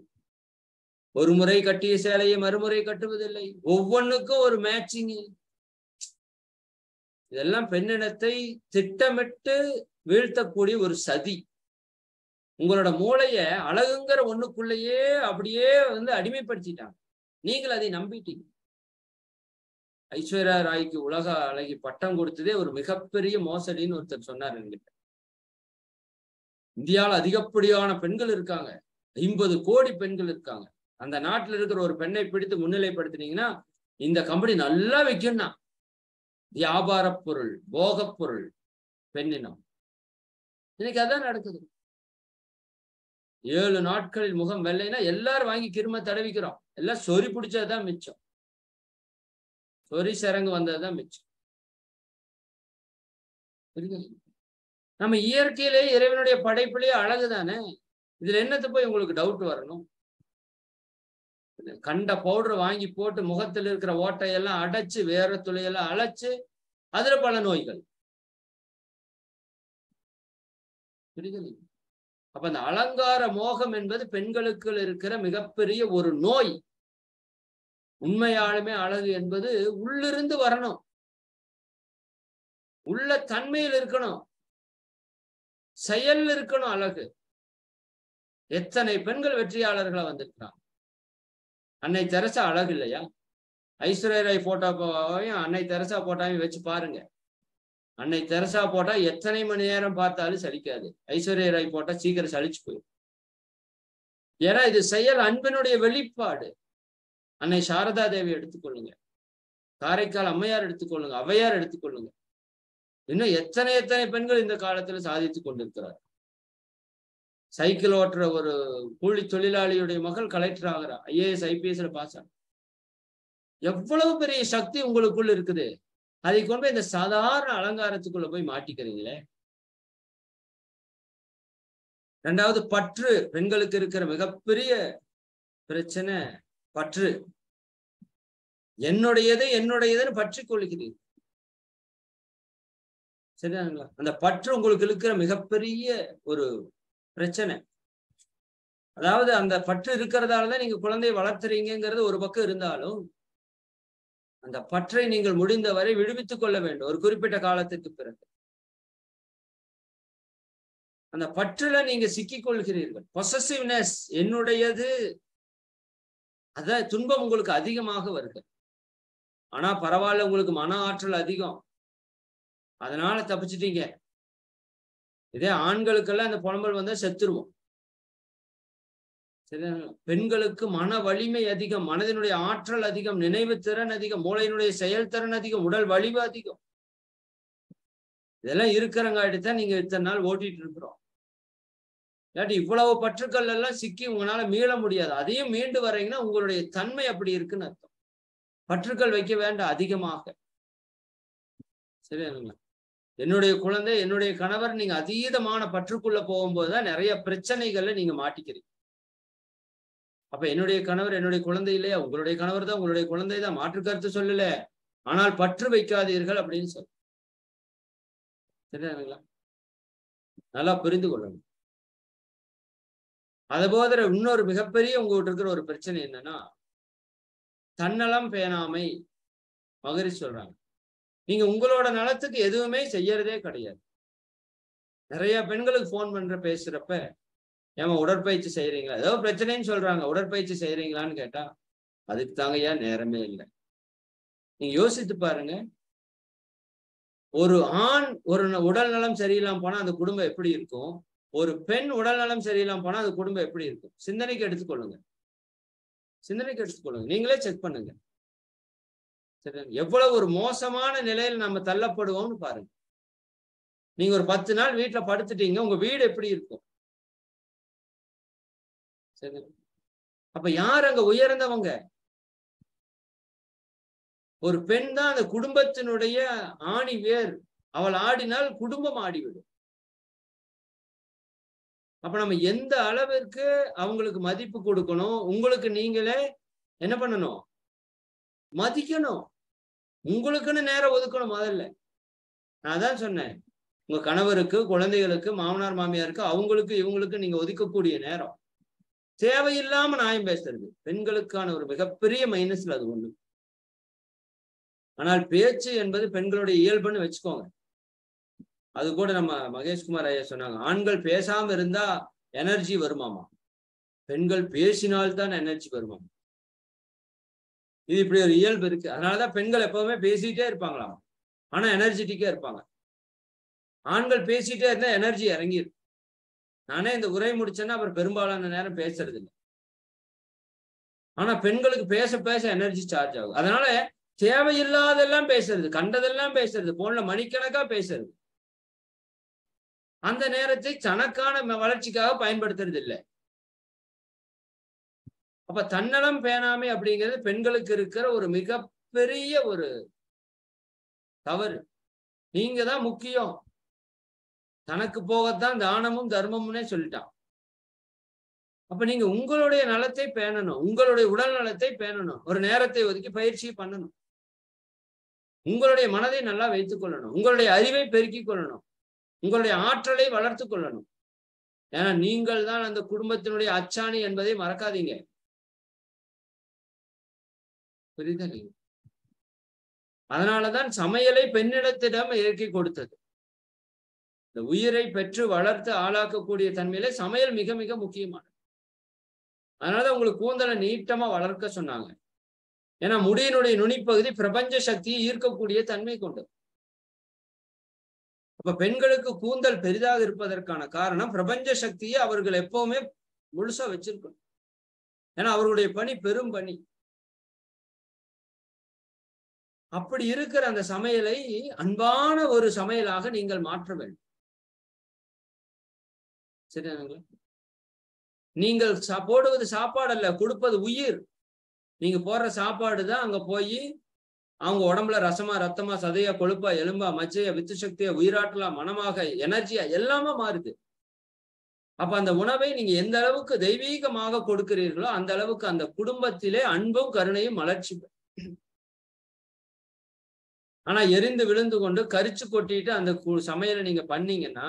ஒரு முறை கட்டிய சேலையை மறுமுறை கட்டுவதில்லை. ஒவ்வொன்றுக்கும் ஒரு மேட்சிங். இதெல்லாம் பெண்ணினத்தை திட்டமிட்டு வீழ்த்தக்கூடிய ஒரு சதி. உங்களோட மூளைய அழகுங்கிற ஒண்ணுக்குள்ளேயே அப்படியே அடிமைப்படுத்திட்டாங்க. நீங்கள் அதை நம்பிட்டீங்க. ஐஸ்வர்யா ராய்க்கு உலக அழகி பட்டம் கொடுத்ததே ஒரு மிகப்பெரிய மோசடின்னு ஒருத்தர் சொன்னார் என்கிட்ட. இந்தியாவில் அதிகப்படியான பெண்கள் இருக்காங்க, 50 கோடி பெண்கள் இருக்காங்க. அந்த நாட்டில் இருக்கிற ஒரு பெண்ணை பிடித்து முன்னிலைப்படுத்தினீங்கன்னா இந்த கம்பெனி நல்லா விற்கும்னா. வியாபார பொருள், போகப் பொருள் பெண்ணினம். இன்னைக்கு அதான் நடக்குது. 7 நாட்களில் முகம் வெள்ளைனா எல்லாரும் வாங்கி கிரும தடவிக்கிறோம். எல்லாம் சொறி பிடிச்சதுதான் மிச்சம். சொறி சரங்கு வந்ததுதான் மிச்சம். நம்ம இயற்கையிலே இறைவனுடைய படைப்பிலேயே அழகுதானே. இதுல என்னத்தை போய் உங்களுக்கு டவுட் வரணும்? கண்ட பவுடர் வாங்கி போட்டு முகத்தில் இருக்கிற ஓட்டையெல்லாம் அடைச்சு வேற துளையெல்லாம் அழைச்சு அதுல பல நோய்கள். அப்ப அந்த அலங்கார மோகம் என்பது பெண்களுக்கு இருக்கிற மிகப்பெரிய ஒரு நோய். உண்மையாலுமே அழகு என்பது உள்ளிருந்து வரணும், உள்ள தன்மையில் இருக்கணும், செயல் இருக்கணும் அழகு. எத்தனை பெண்கள் வெற்றியாளர்களா வந்திருக்கிறாங்க. அன்னை தெரசா அழகு இல்லையா? ஐஸ்வர்யா ராய் போட்டோவையும் அன்னை தெரசா போட்டாவையும் வச்சு பாருங்க. அன்னை தெரசா போட்டா எத்தனை மணி நேரம் பார்த்தாலும் சலிக்காது. ஐஸ்வர்யா ராய் போட்டா சீக்கிரம் சலிச்சு போயிடும். ஏன்னா இது செயல், அன்பினுடைய வெளிப்பாடு. அன்னை சாரதா தேவி எடுத்துக்கொள்ளுங்க, காரைக்கால் அம்மையார் எடுத்துக்கொள்ளுங்க, ஔவையார் எடுத்துக்கொள்ளுங்க. இன்னும் எத்தனை எத்தனை பெண்கள் இந்த காலத்துல சாதித்து கொண்டிருக்கிறார். சைக்கிள் ஓட்டுற ஒரு கூலி தொழிலாளியுடைய மகள் கலெக்டர் ஆகிறா, IAS IPSல பாஸ் ஆகும். எவ்வளவு பெரிய சக்தி உங்களுக்குள்ள இருக்குது. அதை கொண்டு போய் இந்த சாதாரண அலங்காரத்துக்குள்ள போய் மாட்டிக்கிறீங்களே. ரெண்டாவது பற்று. பெண்களுக்கு இருக்கிற மிகப்பெரிய பிரச்சனை பற்று. என்னுடையதுன்னு பற்றி கொள்கிறீர்கள். சரிங்களா? அந்த பற்று உங்களுக்கு இருக்கிற மிகப்பெரிய ஒரு பிரச்சனை. அதாவது அந்த பற்று இருக்கிறதாலதான் நீங்க குழந்தையை வளர்த்துறீங்கிறது ஒரு பக்கம் இருந்தாலும் அந்த பற்றை நீங்கள் முடிந்தவரை விடுவித்துக் கொள்ள வேண்டும் ஒரு குறிப்பிட்ட காலத்துக்கு பிறகு. அந்த பற்றுல நீங்க சிக்கிக் கொள்கிறீர்கள். பொசசிவ்னஸ், என்னுடையது. அத துன்பம் உங்களுக்கு அதிகமாக வருது. ஆனா பரவாயில்ல, உங்களுக்கு மன ஆற்றல் அதிகம், அதனால தப்பிச்சிட்டீங்க. இதே ஆண்களுக்கெல்லாம் அந்த புலம்பல் வந்தா செத்துருவோம். சரி, பெண்களுக்கு மன வலிமை அதிகம், மனதினுடைய ஆற்றல் அதிகம், நினைவு திறன் அதிகம், மூளையினுடைய செயல்திறன் அதிகம், உடல் வலிவு அதிகம். இதெல்லாம் இருக்கிறங்காட்டித்தான் நீங்க இத்தனை நாள் ஓட்டிட்டு இருக்கிறோம். இல்லாட்டி இவ்வளவு பற்றுக்கள் எல்லாம் சிக்கி உங்களால மீள முடியாது. அதையும் மீண்டு வர்றீங்கன்னா உங்களுடைய தன்மை அப்படி இருக்குன்னு அர்த்தம். பற்றுக்கள் வைக்க வேண்டாம் அதிகமாக. சரியா? என்னுடைய குழந்தை, என்னுடைய கணவர், நீங்க அதீதமான பற்றுக்குள்ள போகும்போதுதான் நிறைய பிரச்சனைகள்ல நீங்க மாட்டிக்கிறீங்க. அப்ப என்னுடைய கணவர் என்னுடைய குழந்தை இல்லையா? உங்களுடைய கணவர் தான், உங்களுடைய குழந்தை தான், மாற்று கருத்து சொல்லல. ஆனால் பற்று வைக்காதீர்கள் அப்படின்னு சொல்ல. சரிங்களா? நல்லா புரிந்து கொள்ளணும். அது போதர இன்னொரு மிகப்பெரிய உங்ககிட்ட இருக்கிற ஒரு பிரச்சனை என்னன்னா, தன்னலம் பேணாமை. மகரிஷி சொல்றாங்க, நீங்க உங்களோட நலத்துக்கு எதுவுமே செய்யறதே கிடையாது. நிறைய பெண்களுக்கு போன் பண்ற பேசுறப்ப, ஏமா உடற்பயிற்சி செய்யறீங்களா, ஏதோ பிரச்சனைன்னு சொல்றாங்க, உடற்பயிற்சி செய்யறீங்களான்னு கேட்டா அதுக்கு தாங்கய்யா நேரமே இல்லை. நீங்க யோசித்து பாருங்க, ஒரு ஆண் ஒரு உடல் நலம் சரியில்லாம போனா அந்த குடும்பம் எப்படி இருக்கும்? ஒரு பெண் உடல் நலம் சரியில்லாம போனா அந்த குடும்பம் எப்படி இருக்கும்? சிந்தனைக்கு எடுத்துக்கொள்ளுங்க, சிந்தனைக்கு எடுத்துக்கொள்ளுங்க, நீங்களே செக் பண்ணுங்க. சரி, எவ்வளவு ஒரு மோசமான நிலையில் நம்ம தள்ளப்படுவோம்னு பாருங்க. நீங்க ஒரு 10 நாள் வீட்டுல படுத்துட்டீங்க, உங்க வீடு எப்படி இருக்கும்? சரி, அப்ப யார் அங்க உயர்ந்தவங்க? ஒரு பெண் தான் அந்த குடும்பத்தினுடைய ஆணி வேர். அவள் ஆடினால் குடும்பம் ஆடிவிடும். அப்ப நம்ம எந்த அளவிற்கு அவங்களுக்கு மதிப்பு கொடுக்கணும், உங்களுக்கு நீங்களே என்ன பண்ணணும்? மதிக்கணும். உங்களுக்குன்னு நேரம் ஒதுக்கணும். முதல்ல நான் தான் சொன்னேன், உங்க கணவருக்கு, குழந்தைகளுக்கு, மாமனார் மாமியாருக்கு, அவங்களுக்கு இவங்களுக்கு நீங்க ஒதுக்கக்கூடிய நேரம். தேவையில்லாம நியாயம் பேசுறது பெண்களுக்கான ஒரு மிகப்பெரிய மைனஸ்ல அது ஒண்ணு. ஆனால் பேச்சு என்பது பெண்களுடைய இயல்புன்னு வச்சுக்கோங்க. அது கூட நம்ம மகேஷ்குமார் ஐயா சொன்னாங்க, ஆண்கள் பேசாம இருந்தா எனர்ஜி வருமாமா, பெண்கள் பேசினால்தான் எனர்ஜி வருமாமா. இது இப்படி ஒரு இயல்பு இருக்கு. அதனாலதான் பெண்கள் எப்பவுமே பேசிட்டே இருப்பாங்களாம், ஆனா எனர்ஜெட்டிக்கா இருப்பாங்க. ஆண்கள் பேசிட்டே இருந்தா எனர்ஜி இறங்கிடும். நானே இந்த உரை முடிச்சேன்னா அப்புறம் பெரும்பாலான நேரம் பேசுறது இல்லை. ஆனா பெண்களுக்கு பேச பேச எனர்ஜி சார்ஜ் ஆகும். அதனால தேவையில்லாதெல்லாம் பேசுறது, கண்டதெல்லாம் பேசுறது, போன்ல மணிக்கணக்கா பேசுறது, அந்த நேரத்தை தனக்கான வளர்ச்சிக்காக பயன்படுத்துறது இல்லை. அப்ப தன்னலம் பேணாமை அப்படிங்கிறது பெண்களுக்கு இருக்கிற ஒரு மிகப்பெரிய ஒரு தவறு. நீங்க தான் முக்கியம், தனக்கு போகத்தான் தானமும் தர்மம்னே சொல்லிட்டான். அப்ப நீங்க உங்களுடைய நலத்தை பேணணும், உங்களுடைய உடல் நலத்தை பேணணும், ஒரு நேரத்தை ஒதுக்கி பயிற்சி பண்ணணும், உங்களுடைய மனதை நல்லா வைத்துக் கொள்ளணும், உங்களுடைய அறிவை பெருக்கிக் கொள்ளணும், உங்களுடைய ஆற்றலை வளர்த்து கொள்ளணும். ஏன்னா நீங்கள் தான் அந்த குடும்பத்தினுடைய அச்சாணி என்பதை மறக்காதீங்க. புரியுதா? நீங்க அதனாலதான் சமையலை பெண்ணிடத்திடம் இறக்கி கொடுத்தது. இந்த உயிரை பெற்று வளர்த்து ஆளாக்கக்கூடிய தன்மையில சமையல் மிக மிக முக்கியமானது. அதனாலதான் உங்களுக்கு கூந்தலை நீட்டமா வளர்க்க சொன்னாங்க. ஏன்னா முடியினுடைய நுனிப்பகுதி பிரபஞ்ச சக்தியை ஈர்க்கக்கூடிய தன்மை கொண்டது. அப்ப பெண்களுக்கு கூந்தல் பெரிதாக இருப்பதற்கான காரணம் பிரபஞ்ச சக்தியை அவர்கள் எப்பவுமே முழுசா வச்சிருக்கணும். ஏன்னா அவர்களுடைய பணி பெரும் பணி. அப்படி இருக்கிற அந்த சமையலை அன்பான ஒரு சமையலாக நீங்கள் மாற்ற வேண்டும். சரியானுங்களா? நீங்கள் போடுவது சாப்பாடு அல்ல, கொடுப்பது உயிர். நீங்க போடுற சாப்பாடு தான் அங்க போய் அவங்க உடம்புல ரசமா, ரத்தமா, சதையா, கொழுப்பா, எலும்பா, மச்சையா, வித்து சக்தியா, உயிராட்டலா, மனமாக, எனர்ஜியா எல்லாமே மாறுது. அப்ப அந்த உணவை நீங்க எந்த அளவுக்கு தெய்வீகமாக கொடுக்கிறீர்களோ அந்த அளவுக்கு அந்த குடும்பத்திலே அன்பும் கருணையும் மலர்ச்சி. ஆனா எரிந்து விழுந்து கொண்டு கரிச்சு கொட்டிட்டு அந்த சமையலை நீங்க பண்ணீங்கன்னா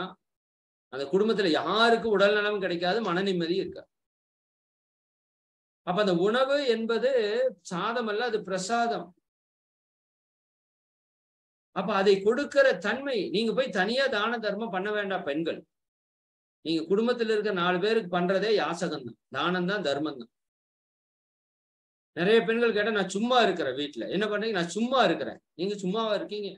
அந்த குடும்பத்துல யாருக்கு உடல் நலம் கிடைக்காது, மன நிம்மதி இருக்காது. அப்ப அந்த உணவு என்பது சாதம் அல்ல, அது பிரசாதம். அப்ப அதை கொடுக்கிற தன்மை, நீங்க போய் தனியா தான தர்மம் பண்ண வேண்டாம் பெண்கள். நீங்க குடும்பத்துல இருக்க 4 பேருக்கு பண்றதே யாசகம் தான், தானம் தான், தர்மம் தான். நிறைய பெண்கள் கேட்டா நான் சும்மா இருக்கிறேன் வீட்டுல, என்ன பண்றீங்க? நான் சும்மா இருக்கிறேன். நீங்க சும்மாவா இருக்கீங்க?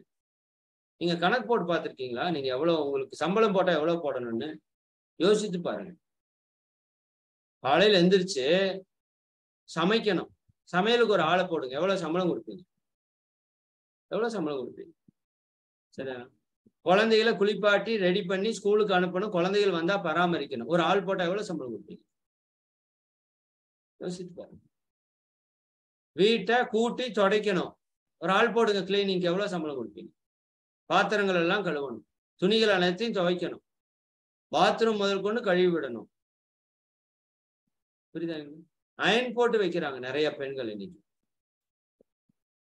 நீங்க கணக்கு போட்டு பார்த்துருக்கீங்களா? நீங்க எவ்வளவு, உங்களுக்கு சம்பளம் போட்டா எவ்வளவு போடணும்னு யோசித்து பாருங்க. காலையில எந்திரிச்சு சமைக்கணும், சமையலுக்கு ஒரு ஆளை போடுங்க, எவ்வளவு சம்பளம் கொடுப்பீங்க? எவ்வளவு சம்பளம் கொடுப்பீங்க? சரியா? குழந்தைகளை குளிப்பாட்டி ரெடி பண்ணி ஸ்கூலுக்கு அனுப்பணும், குழந்தைகள் வந்தா பராமரிக்கணும், ஒரு ஆள் போட்டா எவ்வளவு சம்பளம் கொடுப்பீங்க? யோசித்து பாருங்க. வீட்டை கூட்டி துடைக்கணும், ஒரு ஆள் போடுங்க கிளீனிங்க்கு, எவ்வளவு சம்பளம் கொடுப்பீங்க? பாத்திரங்கள் எல்லாம் கழுவணும், துணிகள் அனைத்தையும் துவைக்கணும், பாத்ரூம் முதல் கொண்டு கழுவி விடணும். புரியுதா? அயன் போட்டு வைக்கிறாங்க நிறைய பெண்கள் இன்னைக்கு.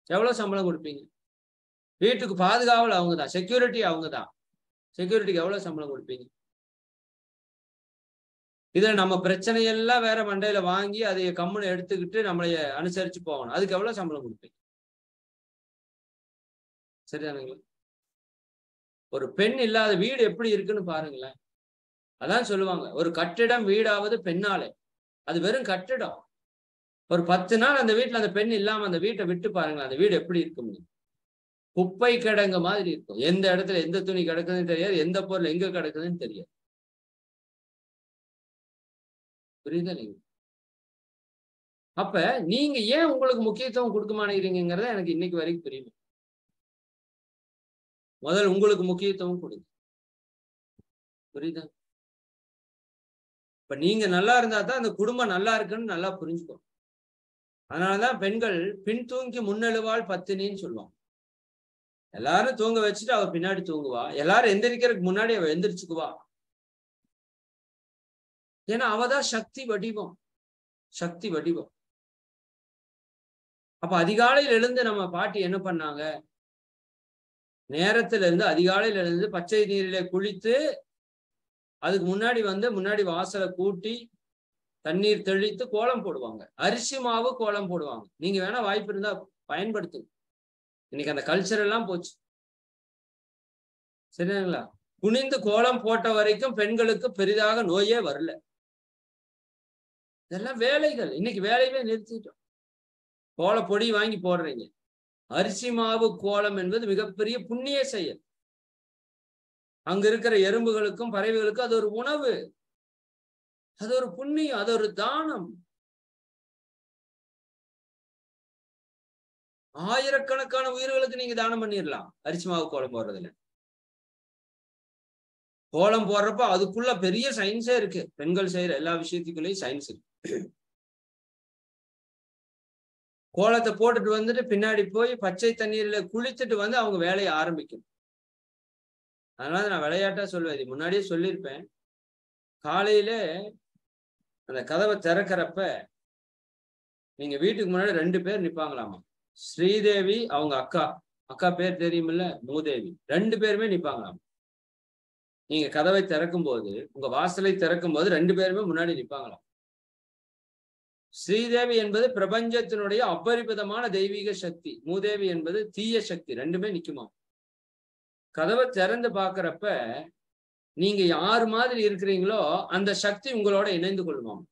எவ்வளவு சம்பளம் கொடுப்பீங்க? வீட்டுக்கு பாதுகாவல் அவங்க தான், செக்யூரிட்டி அவங்க தான். செக்யூரிட்டிக்கு எவ்வளவு சம்பளம் கொடுப்பீங்க? இதுல நம்ம பிரச்சனையெல்லாம் வேற மண்டையில வாங்கி அதை கம்முன்னு எடுத்துக்கிட்டு நம்மளைய அனுசரிச்சு போகணும், அதுக்கு எவ்வளவு சம்பளம் கொடுப்பீங்க? சரிதானுங்களா? ஒரு பெண் இல்லாத வீடு எப்படி இருக்குன்னு பாருங்களேன். அதான் சொல்லுவாங்க, ஒரு கட்டிடம் வீடாவது பெண்ணாலே. அது வெறும் கட்டிடம். ஒரு 10 நாள் அந்த வீட்டுல அந்த பெண் இல்லாம அந்த வீட்டை விட்டு பாருங்களேன், அந்த வீடு எப்படி இருக்கும்? குப்பை கிடங்க மாதிரி இருக்கும். எந்த இடத்துல எந்த துணி கிடக்குதுன்னு தெரியாது, எந்த பொருள் எங்க கிடக்குதுன்னு தெரியாது. புரியுதா? நீங்க அப்ப நீங்க ஏன் உங்களுக்கு முக்கியத்துவம் கொடுக்க மாட்டேங்கிறீங்கிறத எனக்கு இன்னைக்கு வரைக்கும் புரியும். முதல்ல உங்களுக்கு முக்கியத்துவம் கொடுங்க. புரியுதா? இப்ப நீங்க நல்லா இருந்தா தான் அந்த குடும்பம் நல்லா இருக்குன்னு நல்லா புரிஞ்சுக்கோ. அதனாலதான் பெண்கள் பின் தூங்கி முன்னெழுவாள் பத்தினின்னு சொல்லுவாங்க. எல்லாரும் தூங்க வச்சுட்டு அவ பின்னாடி தூங்குவா, எல்லாரும் எந்திரிக்கிறதுக்கு முன்னாடி அவ எந்திரிச்சுக்குவா. ஏன்னா அவதான் சக்தி வடிவம், சக்தி வடிவம். அப்ப அதிகாலையில் எழுந்து நம்ம பாட்டி என்ன பண்ணாங்க? நேரத்துல இருந்து அதிகாலையில இருந்து பச்சை நீரிலே குளித்து அதுக்கு முன்னாடி முன்னாடி வாசலை கூட்டி தண்ணீர் தெளித்து கோலம் போடுவாங்க. அரிசி மாவு கோலம் போடுவாங்க. நீங்க வேணா வாய்ப்பு இருந்தா பயன்படுத்துங்க. இன்னைக்கு அந்த கல்ச்சர் எல்லாம் போச்சு. சரிங்களா? குனிந்து கோலம் போட்ட வரைக்கும் பெண்களுக்கு பெரிதாக நோயே வரல. இதெல்லாம் வேலைகள். இன்னைக்கு வேலையே நிறுத்திட்டோம். கோல பொடி வாங்கி போடுறீங்க. அரிசி மாவு கோலம் என்பது மிகப்பெரிய புண்ணிய செயல். அங்க இருக்கிற எறும்புகளுக்கும் பறவைகளுக்கும் அது ஒரு உணவு, அது ஒரு புண்ணியம், அது ஒரு தானம். ஆயிரக்கணக்கான உயிர்களுக்கு நீங்க தானம் பண்ணிடலாம் அரிசி மாவு கோலம் போடுறதுல. கோலம் போடுறப்ப அதுக்குள்ள பெரிய சயின்ஸே இருக்கு. பெண்கள் செய்யற எல்லா விஷயத்துக்குள்ளேயும் சயின்ஸ் இருக்கு. கோலத்தை போட்டுட்டு வந்துட்டு பின்னாடி போய் பச்சை தண்ணீர்ல குளிச்சுட்டு வந்து அவங்க வேலையை ஆரம்பிக்கணும். அதனால நான் விளையாட்டா சொல்லுவேன், இது முன்னாடியே சொல்லியிருப்பேன். காலையில அந்த கதவை திறக்கிறப்ப நீங்க வீட்டுக்கு முன்னாடி 2 பேர் நிப்பாங்களாமா. ஸ்ரீதேவி அவங்க அக்கா பேர் தெரியுமில்ல, மூதேவி. 2 பேருமே நிப்பாங்களாமா. நீங்க கதவை திறக்கும் போது, உங்க வாசலை திறக்கும் போது 2 பேருமே முன்னாடி நிப்பாங்களாம். ஸ்ரீதேவி என்பது பிரபஞ்சத்தினுடைய அபரிமிதமான தெய்வீக சக்தி, மூதேவி என்பது தீய சக்தி. 2மே நிக்குமா. கதவை திறந்து பாக்குறப்ப நீங்க யார் மாதிரி இருக்கிறீங்களோ அந்த சக்தி உங்களோட இணைந்து கொள்ளுமாம்.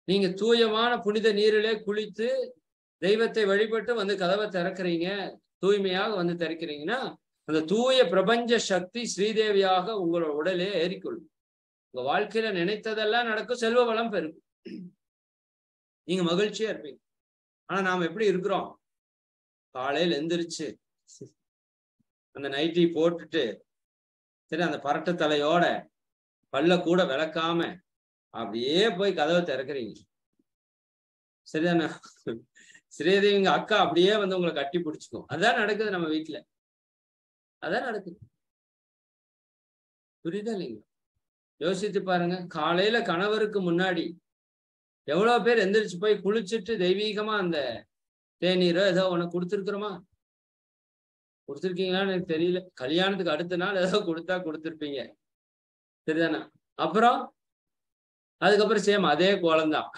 நீங்க தூயமான புனித நீரிலே குளித்து தெய்வத்தை வழிபட்டு வந்து கதவை திறக்கிறீங்க, தூய்மையாக வந்து திறக்கிறீங்கன்னா அந்த தூய பிரபஞ்ச சக்தி ஸ்ரீதேவியாக உங்களோட உடலே ஏறிக்கொள்ளும். உங்க வாழ்க்கையில நினைத்ததெல்லாம் நடக்கும், செல்வ வளம் பெருகும், நீங்க மகிழ்ச்சியா இருப்பீங்க. ஆனா நாம எப்படி இருக்கிறோம்? காலையில் எந்திரிச்சு அந்த நைட்டி போட்டுட்டு சரி அந்த பரட்ட தலையோட பல்ல கூட விளக்காம அப்படியே போய் கதவை திறக்கிறீங்க. சரிதானே? ஸ்ரீதேவிங்க அக்கா அப்படியே வந்து உங்களை கட்டி பிடிச்சுக்கும். அதான் நடக்குது நம்ம வீட்டுல, அதான் நடக்குது. புரியுதா இல்லைங்க? யோசித்து பாருங்க. காலையில கணவருக்கு முன்னாடி எவ்வளவு பேர் எந்திரிச்சு போய் குளிச்சுட்டு தெய்வீகமா அந்த தேநீரோ ஏதோ உனக்கு கொடுத்துருக்குறோமா? கொடுத்துருக்கீங்களான்னு எனக்கு தெரியல. கல்யாணத்துக்கு அடுத்த நாள் ஏதோ கொடுத்துருப்பீங்க. சரிதானே? அப்புறம் அதுக்கப்புறம் சேம் அதே கோலம்தான்.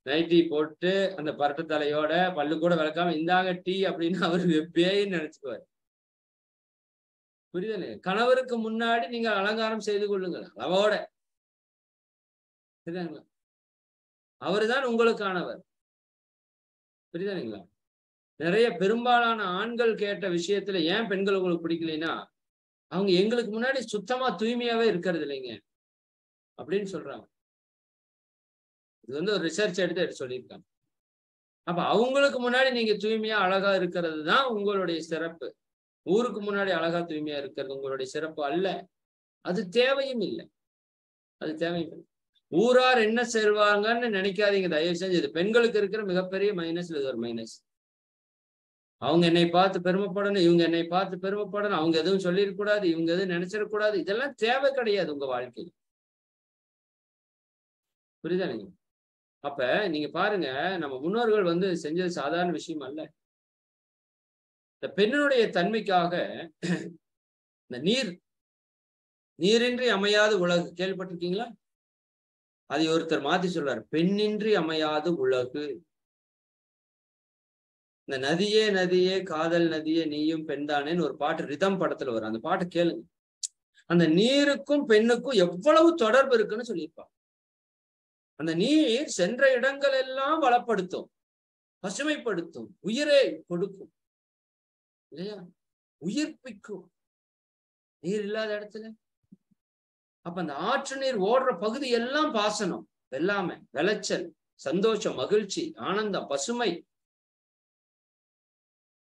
நைட்டி போட்டு அந்த பரட்டு தலையோட பல்லு கூட விளக்காம இந்தாங்க டீ அப்படின்னு அவரு பேயின்னு நினைச்சுக்குவாரு. புரியுதா? கணவருக்கு முன்னாடி நீங்க அலங்காரம் செய்து கொள்ளுங்கள் அளவோட. சரிதாங்களா? அவருதான் உங்களுக்கானவர். புரியுதானுங்களா? நிறைய பெரும்பாலான ஆண்கள் கேட்ட விஷயத்துல ஏன் பெண்கள் உங்களுக்கு பிடிக்கலைன்னா, அவங்க எங்களுக்கு முன்னாடி சுத்தமா தூய்மையாவே இருக்கிறது இல்லைங்க அப்படின்னு சொல்றாங்க. இது வந்து ஒரு ரிசர்ச் எடுத்து சொல்லியிருக்காங்க. அப்ப அவங்களுக்கு முன்னாடி நீங்க தூய்மையா அழகா இருக்கிறது தான் உங்களுடைய சிறப்பு. ஊருக்கு முன்னாடி அழகா தூய்மையா இருக்கிறது உங்களுடைய சிறப்பு அல்ல. அது தேவையும் இல்லை. அது தேவையும் இல்லை. ஊரார் என்ன செல்வாங்கன்னு நினைக்காதீங்க தயவு செஞ்சு. இது பெண்களுக்கு இருக்கிற மிகப்பெரிய மைனஸ். இது ஒரு மைனஸ். அவங்க என்னை பார்த்து பெருமைப்படணும், இவங்க என்னை பார்த்து பெருமைப்படணும், அவங்க எதுவும் சொல்லிடக்கூடாது, இவங்க எதுவும் நினைச்சிடக்கூடாது. இதெல்லாம் தேவை கிடையாது உங்க வாழ்க்கையில். புரியுதா? நீங்க அப்ப நீங்க பாருங்க, நம்ம முன்னோர்கள் வந்து செஞ்சது சாதாரண விஷயம் அல்ல. இந்த பெண்ணுடைய தன்மைக்காக இந்த நீரின்றி அமையாது உலகு கேள்விப்பட்டிருக்கீங்களா? அதை ஒருத்தர் மாத்தி சொல்றாரு, பெண்ணின்றி அமையாது உலகு. இந்த நதியே நதியே காதல் நதியே நீயும் பெண்தானேன்னு ஒரு பாட்டு ரிதம் படத்துல வரும். அந்த பாட்டு கேளுங்க. அந்த நீருக்கும் பெண்ணுக்கும் எவ்வளவு தொடர்பு இருக்குன்னு சொல்லியிருப்பாங்க. அந்த நீர் சென்ற இடங்கள் எல்லாம் வளப்படுத்தும், பசுமைப்படுத்தும், உயிரை கொடுக்கும் இல்லையா? உயிர்ப்பிக்கும் நீர் இல்லாத இடத்துல. அப்ப அந்த ஆற்று நீர் ஓடுற பகுதி எல்லாம் பாசனம், எல்லாமே விளைச்சல், சந்தோஷம், மகிழ்ச்சி, ஆனந்தம், பசுமை.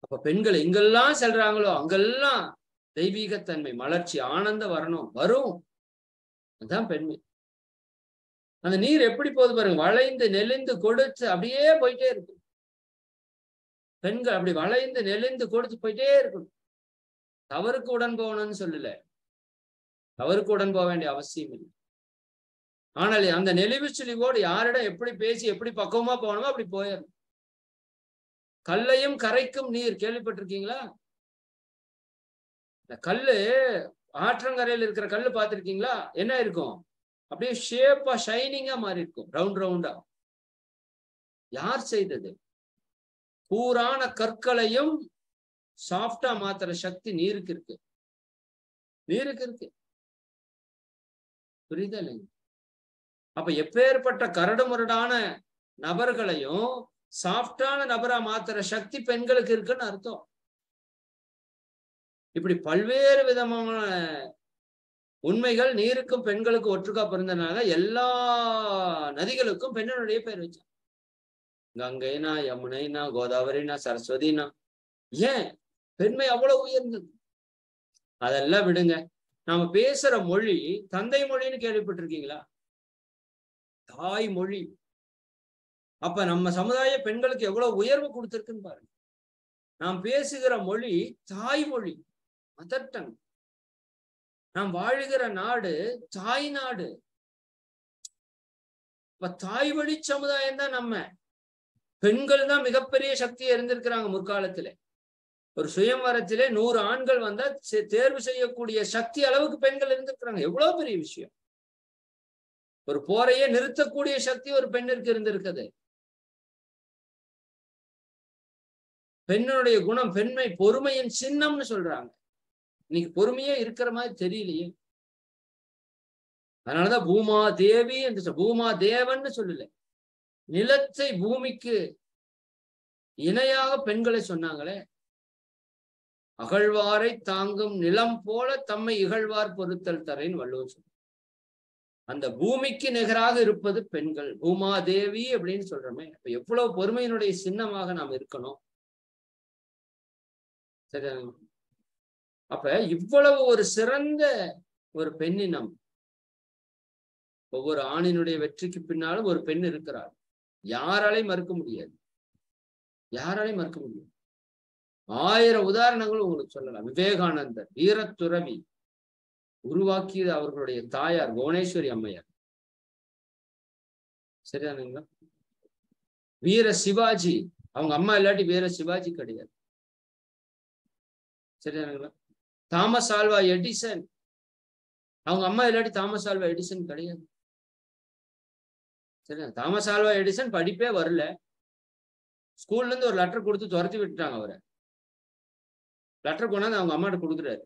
அப்ப பெண்கள் எங்கெல்லாம் செல்றாங்களோ அங்கெல்லாம் தெய்வீகத்தன்மை, மலர்ச்சி, ஆனந்தம் வரணும், வரும். அதுதான் பெண்மை. அந்த நீர் எப்படி போகுது பாருங்க, வளைந்து நெளிந்து கொடுத்து அப்படியே போயிட்டே இருக்கும். பெண்கள் அப்படி வளைந்து நெளிந்து கொடுத்து போயிட்டே இருக்கணும். தவறுக்கு உடன் போகணும்னு சொல்லல, தவறுக்கு உடன் போக வேண்டிய அவசியம் இல்லை. ஆனால் அந்த நெளிவு சுழிவோடு யாரிடம் எப்படி பேசி எப்படி பக்குவமா போகணுமோ அப்படி போயிடணும். கல்லையும் கரைக்கும் நீர் கேள்விப்பட்டிருக்கீங்களா? இந்த கல்லு, ஆற்றங்கரையில் இருக்கிற கல்லு பார்த்திருக்கீங்களா? என்ன இருக்கும்? அப்படியே ஷேப்பா ஷைனிங்கா மாறி இருக்கும், ரவுண்ட் ரவுண்டா. யார் செய்தது? கூரான கற்களையும் சாஃப்டா மாத்துற சக்தி நீருக்கு இருக்கு. நீருக்கு இருக்கு. புரியுதா இல்லைங்க? அப்ப எப்பேற்பட்ட கரடு முரடான நபர்களையும் சாஃப்டான நபரா மாத்துற சக்தி பெண்களுக்கு இருக்குன்னு அர்த்தம். இப்படி பல்வேறு விதமான உண்மைகள் நீருக்கும் பெண்களுக்கும் ஒற்றுக்கா பிறந்தனால எல்லா நதிகளுக்கும் பெண்ணுடைய பேர் வச்சான். கங்கைனா, யமுனைனா, கோதாவரினா, சரஸ்வதினா. ஏன்? பெண்மை அவ்வளவு உயர்ந்தது. அதெல்லாம் விடுங்க. நாம பேசுற மொழி தந்தை மொழின்னு கேள்விப்பட்டிருக்கீங்களா? தாய்மொழி. அப்ப நம்ம சமுதாய பெண்களுக்கு எவ்வளவு உயர்வு கொடுத்திருக்குன்னு பாருங்க. நாம் பேசுகிற மொழி தாய்மொழி, மதர் டங். நாம் வாழுகிற நாடு தாய் நாடு. இப்ப தாய் வழி சமுதாயம் தான் நம்ம. பெண்கள் தான் மிகப்பெரிய சக்தியை இருந்திருக்கிறாங்க முற்காலத்திலே. ஒரு சுயம்வரத்திலே 100 ஆண்கள் வந்தா தேர்வு செய்யக்கூடிய சக்தி அளவுக்கு பெண்கள் இருந்திருக்கிறாங்க. எவ்வளவு பெரிய விஷயம். ஒரு போரையே நிறுத்தக்கூடிய சக்தி ஒரு பெண்ணிற்கு இருந்திருக்குது. பெண்ணுடைய குணம், பெண்மை பொறுமையின் சின்னம்னு சொல்றாங்க. இன்னைக்கு பொறுமையே இருக்கிற மாதிரி தெரியலையே. அதனாலதான் பூமா தேவி என்று பூமா தேவன்னு சொல்லல. நிலத்தை பூமிக்கு இணையாக பெண்களை சொன்னாங்களே. அகழ்வாரை தாங்கும் நிலம் போல தம்மை இகழ்வார் பொறுத்தல் தரைன்னு வள்ளுவர் சொல்ற. அந்த பூமிக்கு நிகராக இருப்பது பெண்கள். பூமா தேவி அப்படின்னு சொல்றோமே. அப்ப எவ்வளவு பொறுமையினுடைய சின்னமாக நாம் இருக்கணும். சரி. அப்ப இவ்வளவு ஒரு சிறந்த ஒரு பெண்ணினம். ஒவ்வொரு ஆணினுடைய வெற்றிக்கு பின்னாலும் ஒரு பெண் இருக்கிறார். யாராலையும் மறுக்க முடியாது. யாராலையும் மறுக்க முடியாது. 1000 உதாரணங்கள் உங்களுக்கு சொல்லலாம். விவேகானந்தர் வீரத்துறவி உருவாக்கியது அவர்களுடைய தாயார் புவனேஸ்வரி அம்மையார். சரிதானுங்களா? வீர சிவாஜி, அவங்க அம்மா இல்லாட்டி வீர சிவாஜி கிடையாது. சரிதானுங்களா? தாமஸ் ஆல்வா எடிசன், அவங்க அம்மா இல்லாட்டி தாமஸ் ஆல்வா எடிசன் கிடையாது. சரியா? தாமஸ் ஆல்வா எடிசன் படிப்பே வரல. ஸ்கூல்ல இருந்து ஒரு லெட்டர் கொடுத்து துரத்தி விட்டுட்டாங்க அவரை. லெட்டர் கொண்டாந்து அவங்க அம்மாட்ட கொடுக்குறாரு.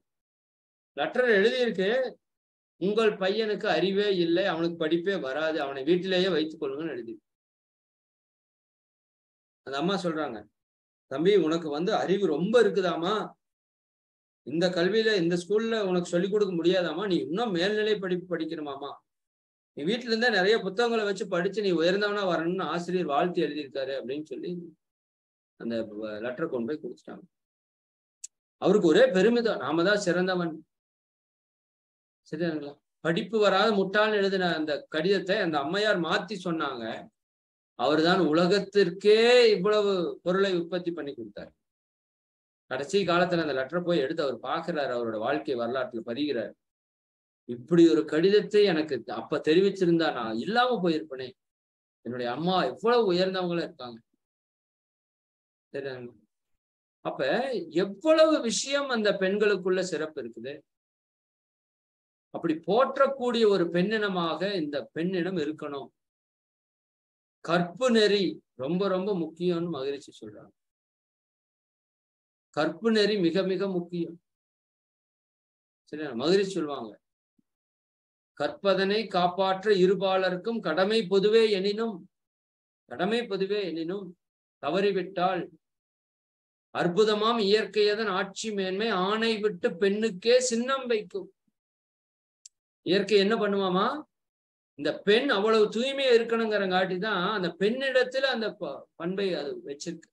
லெட்டர் எழுதியிருக்கு, உங்கள் பையனுக்கு அறிவே இல்லை, அவனுக்கு படிப்பே வராது, அவனை வீட்டிலேயே வைத்துக் கொள்ளுங்கன்னு எழுதி. அந்த அம்மா சொல்றாங்க, தம்பி உனக்கு அறிவு ரொம்ப இருக்குதாமா, இந்த கல்வியில இந்த ஸ்கூல்ல உனக்கு சொல்லிக் கொடுக்க முடியாதாமா, நீ இன்னும் மேல்நிலை படிப்பு படிக்கணுமாமா, நீ வீட்டுல இருந்தா நிறைய புத்தகங்களை வச்சு படிச்சு நீ உயர்ந்தவனா வரணும்னு ஆசிரியர் வாழ்த்து எழுதியிருக்காரு அப்படின்னு சொல்லி அந்த லெட்டரை கொண்டு போய் கொடுத்துட்டாங்க. அவருக்கு ஒரே பெருமிதம், நாம தான் சிறந்தவன். சரியாங்களா? படிப்பு வராத முட்டாள்னு எழுதின அந்த கடிதத்தை அந்த அம்மையார் மாத்தி சொன்னாங்க, அவர் தான் உலகத்திற்கே இவ்வளவு பொருளை உற்பத்தி பண்ணி கொடுத்தார். கடைசி காலத்துல அந்த லெட்டரை போய் எடுத்து அவர் பாக்குறாரு, அவரோட வாழ்க்கை வரலாற்றுல பதிகிறார். இப்படி ஒரு கடிதத்தை எனக்கு அப்ப தெரிவிச்சிருந்தா நான் இல்லாம போயிருப்பேனே, என்னுடைய அம்மா எவ்வளவு உயர்ந்தவங்களும் இருக்காங்க. சரியாங்க? அப்ப எவ்வளவு விஷயம் அந்த பெண்களுக்குள்ள சிறப்பு இருக்குது. அப்படி போற்றக்கூடிய ஒரு பெண்ணினமாக இந்த பெண்ணினம் இருக்கணும். கற்பு நெறி ரொம்ப ரொம்ப முக்கியம்னு மகிழ்ச்சி சொல்றாங்க. கற்பு நெறி மிக மிக முக்கியம். சரியா? மகிழ்ச்சி சொல்லுவாங்க, கற்பதனை காப்பாற்ற இருபாலருக்கும் கடமை பொதுவே எனினும், கடமை பொதுவே எனினும் தவறிவிட்டால் அற்புதமாம் இயற்கையதன் ஆட்சி மேன்மை ஆணை விட்டு பெண்ணுக்கே சின்னம் வைக்கும். இயற்கை என்ன பண்ணுவாமா, இந்த பெண் அவ்வளவு தூய்மையா இருக்கணுங்கிறங்காட்டி தான் அந்த பெண்ணிடத்துல அந்த பண்பை அது வச்சிருக்கு.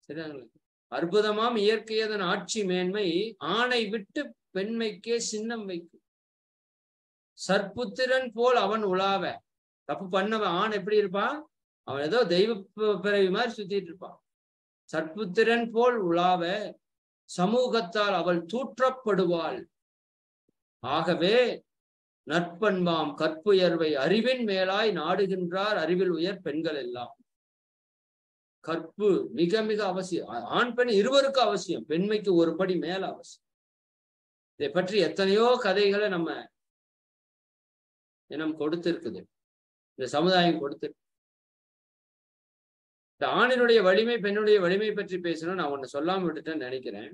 சரியாங்களா? அற்புதமாம் இயற்கையதன் ஆட்சி மேன்மை ஆணை விட்டு பெண்மைக்கே சின்னம் வைக்கும். சற்புத்திரன் போல் அவன் உலாவ. தப்பு பண்ணவன் ஆண் எப்படி இருப்பான், அவன் ஏதோ தெய்வ பிறவி மாதிரி சுத்திட்டு இருப்பான். சற்புத்திரன் போல் உலாவ சமூகத்தால் அவள் தூற்றப்படுவாள். ஆகவே நற்பண்பாம் கற்புயர்வை அறிவின் மேலாய் நாடுகின்றார் அறிவில் உயர் பெண்கள் எல்லாம். கற்பு மிக மிக அவசியம். ஆண் பெண் இருவருக்கும் அவசியம், பெண்மைக்கு ஒரு படி மேல அவசியம். இதை பற்றி எத்தனையோ கதைகளை நம்ம இனம் கொடுத்திருக்குது, இந்த சமுதாயம் கொடுத்திருக்கு. இந்த ஆணினுடைய வலிமை பெண்ணுடைய வலிமை பற்றி பேசணும். நான் ஒண்ணு சொல்லாம விட்டுட்டேன்னு நினைக்கிறேன்.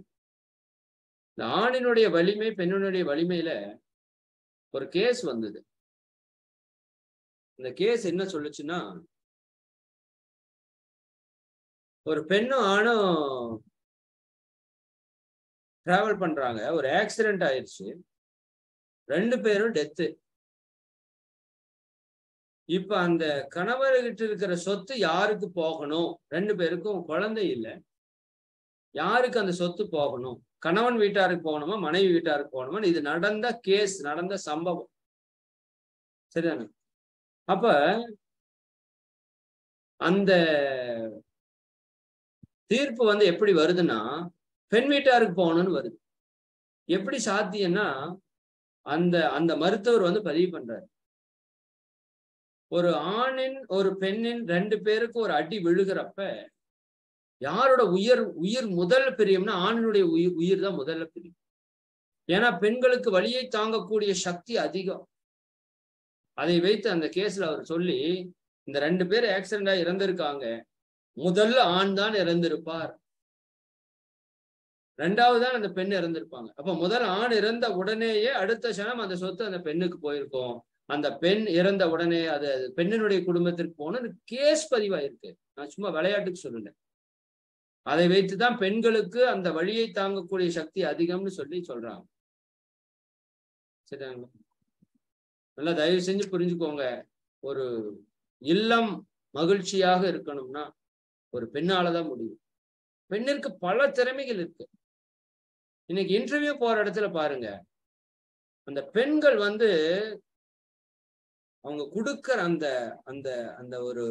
இந்த ஆணினுடைய வலிமை பெண்ணுடைய வலிமையில ஒரு கேஸ் வந்தது. இந்த கேஸ் என்ன சொல்லுச்சுன்னா, ஒரு பெண்ணும் ஆணும் டிராவல் பண்றாங்க, ஒரு ஆக்சிடென்ட் ஆயிடுச்சு, 2 பேரும் டெத்து. இப்ப அந்த கணவர்கிட்ட இருக்கிற சொத்து யாருக்கு போகணும்? 2 பேருக்கும் குழந்தை இல்லை. யாருக்கு அந்த சொத்து போகணும்? கணவன் வீட்டாருக்கு போகணுமா, மனைவி வீட்டாருக்கு போகணுமா? இது நடந்த கேஸ், நடந்த சம்பவம். சரிதானே? அப்ப அந்த தீர்ப்பு வந்து எப்படி வருதுன்னா, பெண் வீட்டாருக்கு போகணும்னு வருது. எப்படி சாத்தியம்னா, அந்த அந்த மருத்துவர் வந்து பதிவு பண்றாரு, ஒரு ஆணின் ஒரு பெண்ணின் 2 பேருக்கு ஒரு அடி விழுகிறப்ப யாரோட உயிர் முதல்ல பிரியும்னா ஆணினுடைய உயிர் தான் முதல்ல பிரியும். ஏன்னா பெண்களுக்கு வலியை தாங்கக்கூடிய சக்தி அதிகம். அதை வைத்து அந்த கேஸ்ல அவர் சொல்லி, இந்த 2 பேர் ஆக்சிடென்டா இறந்திருக்காங்க, முதல்ல ஆண் தான் இறந்திருப்பார், 2வது தான் அந்த பெண் இறந்திருப்பாங்க. அப்ப முதல் ஆண் இறந்த உடனேயே அடுத்த சனம் அந்த சொத்து அந்த பெண்ணுக்கு போயிருக்கும். அந்த பெண் இறந்த உடனே அது பெண்ணினுடைய குடும்பத்திற்கு போன கேஸ் பதிவாயிருக்கு. நான் சும்மா விளையாட்டுக்கு சொல்லல. அதை வைத்துதான் பெண்களுக்கு அந்த வலியை தாங்கக்கூடிய சக்தி அதிகம்னு சொல்றாங்க. சரிங்களா? நல்லா தயவு செஞ்சு புரிஞ்சுக்கோங்க. ஒரு இல்லம் மகிழ்ச்சியாக இருக்கணும்னா ஒரு பெண்ணாலதான் முடியும். பெண்ணிற்கு பல திறமைகள் இருக்கு. இன்னைக்கு இன்டர்வியூ போற இடத்துல பாருங்க, அந்த பெண்கள் வந்து அவங்க கொடுக்கிற அந்த அந்த அந்த ஒரு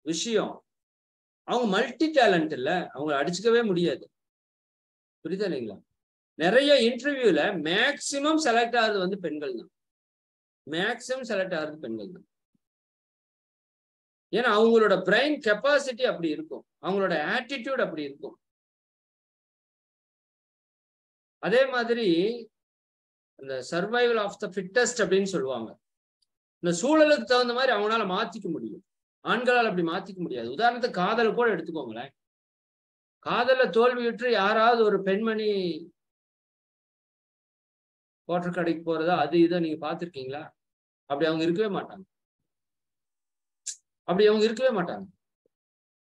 விஷயம், அவங்க மல்டி டேலண்ட் இல்ல, அவங்க அடிச்சுக்கவே முடியாது. புரியுதா இல்லைங்களா? நிறைய இன்டர்வியூல மேக்சிமம் செலக்ட் ஆகுறது வந்து பெண்கள் தான். மேக்சிமம் செலக்ட் ஆகுறது பெண்கள் தான். ஏன்னா அவங்களோட பிரெயின் கெப்பாசிட்டி அப்படி இருக்கும், அவங்களோட ஆட்டிடியூட் அப்படி இருக்கும். அதே மாதிரி இந்த சர்வைவல் ஆஃப் த ஃபிட்டஸ்ட் அப்படின்னு சொல்லுவாங்க. இந்த சூழலுக்கு தகுந்த மாதிரி அவங்களால மாத்திக்க முடியும். ஆண்களால் அப்படி மாத்திக்க முடியாது. உதாரணத்துக்கு காதலை கூட எடுத்துக்கோங்களேன். காதல தோல்வியுற்று யாராவது ஒரு பெண்மணி கோட்டர் கடைக்கு போறதா அது இதை நீங்க பார்த்திருக்கீங்களா? அப்படி அவங்க இருக்கவே மாட்டாங்க.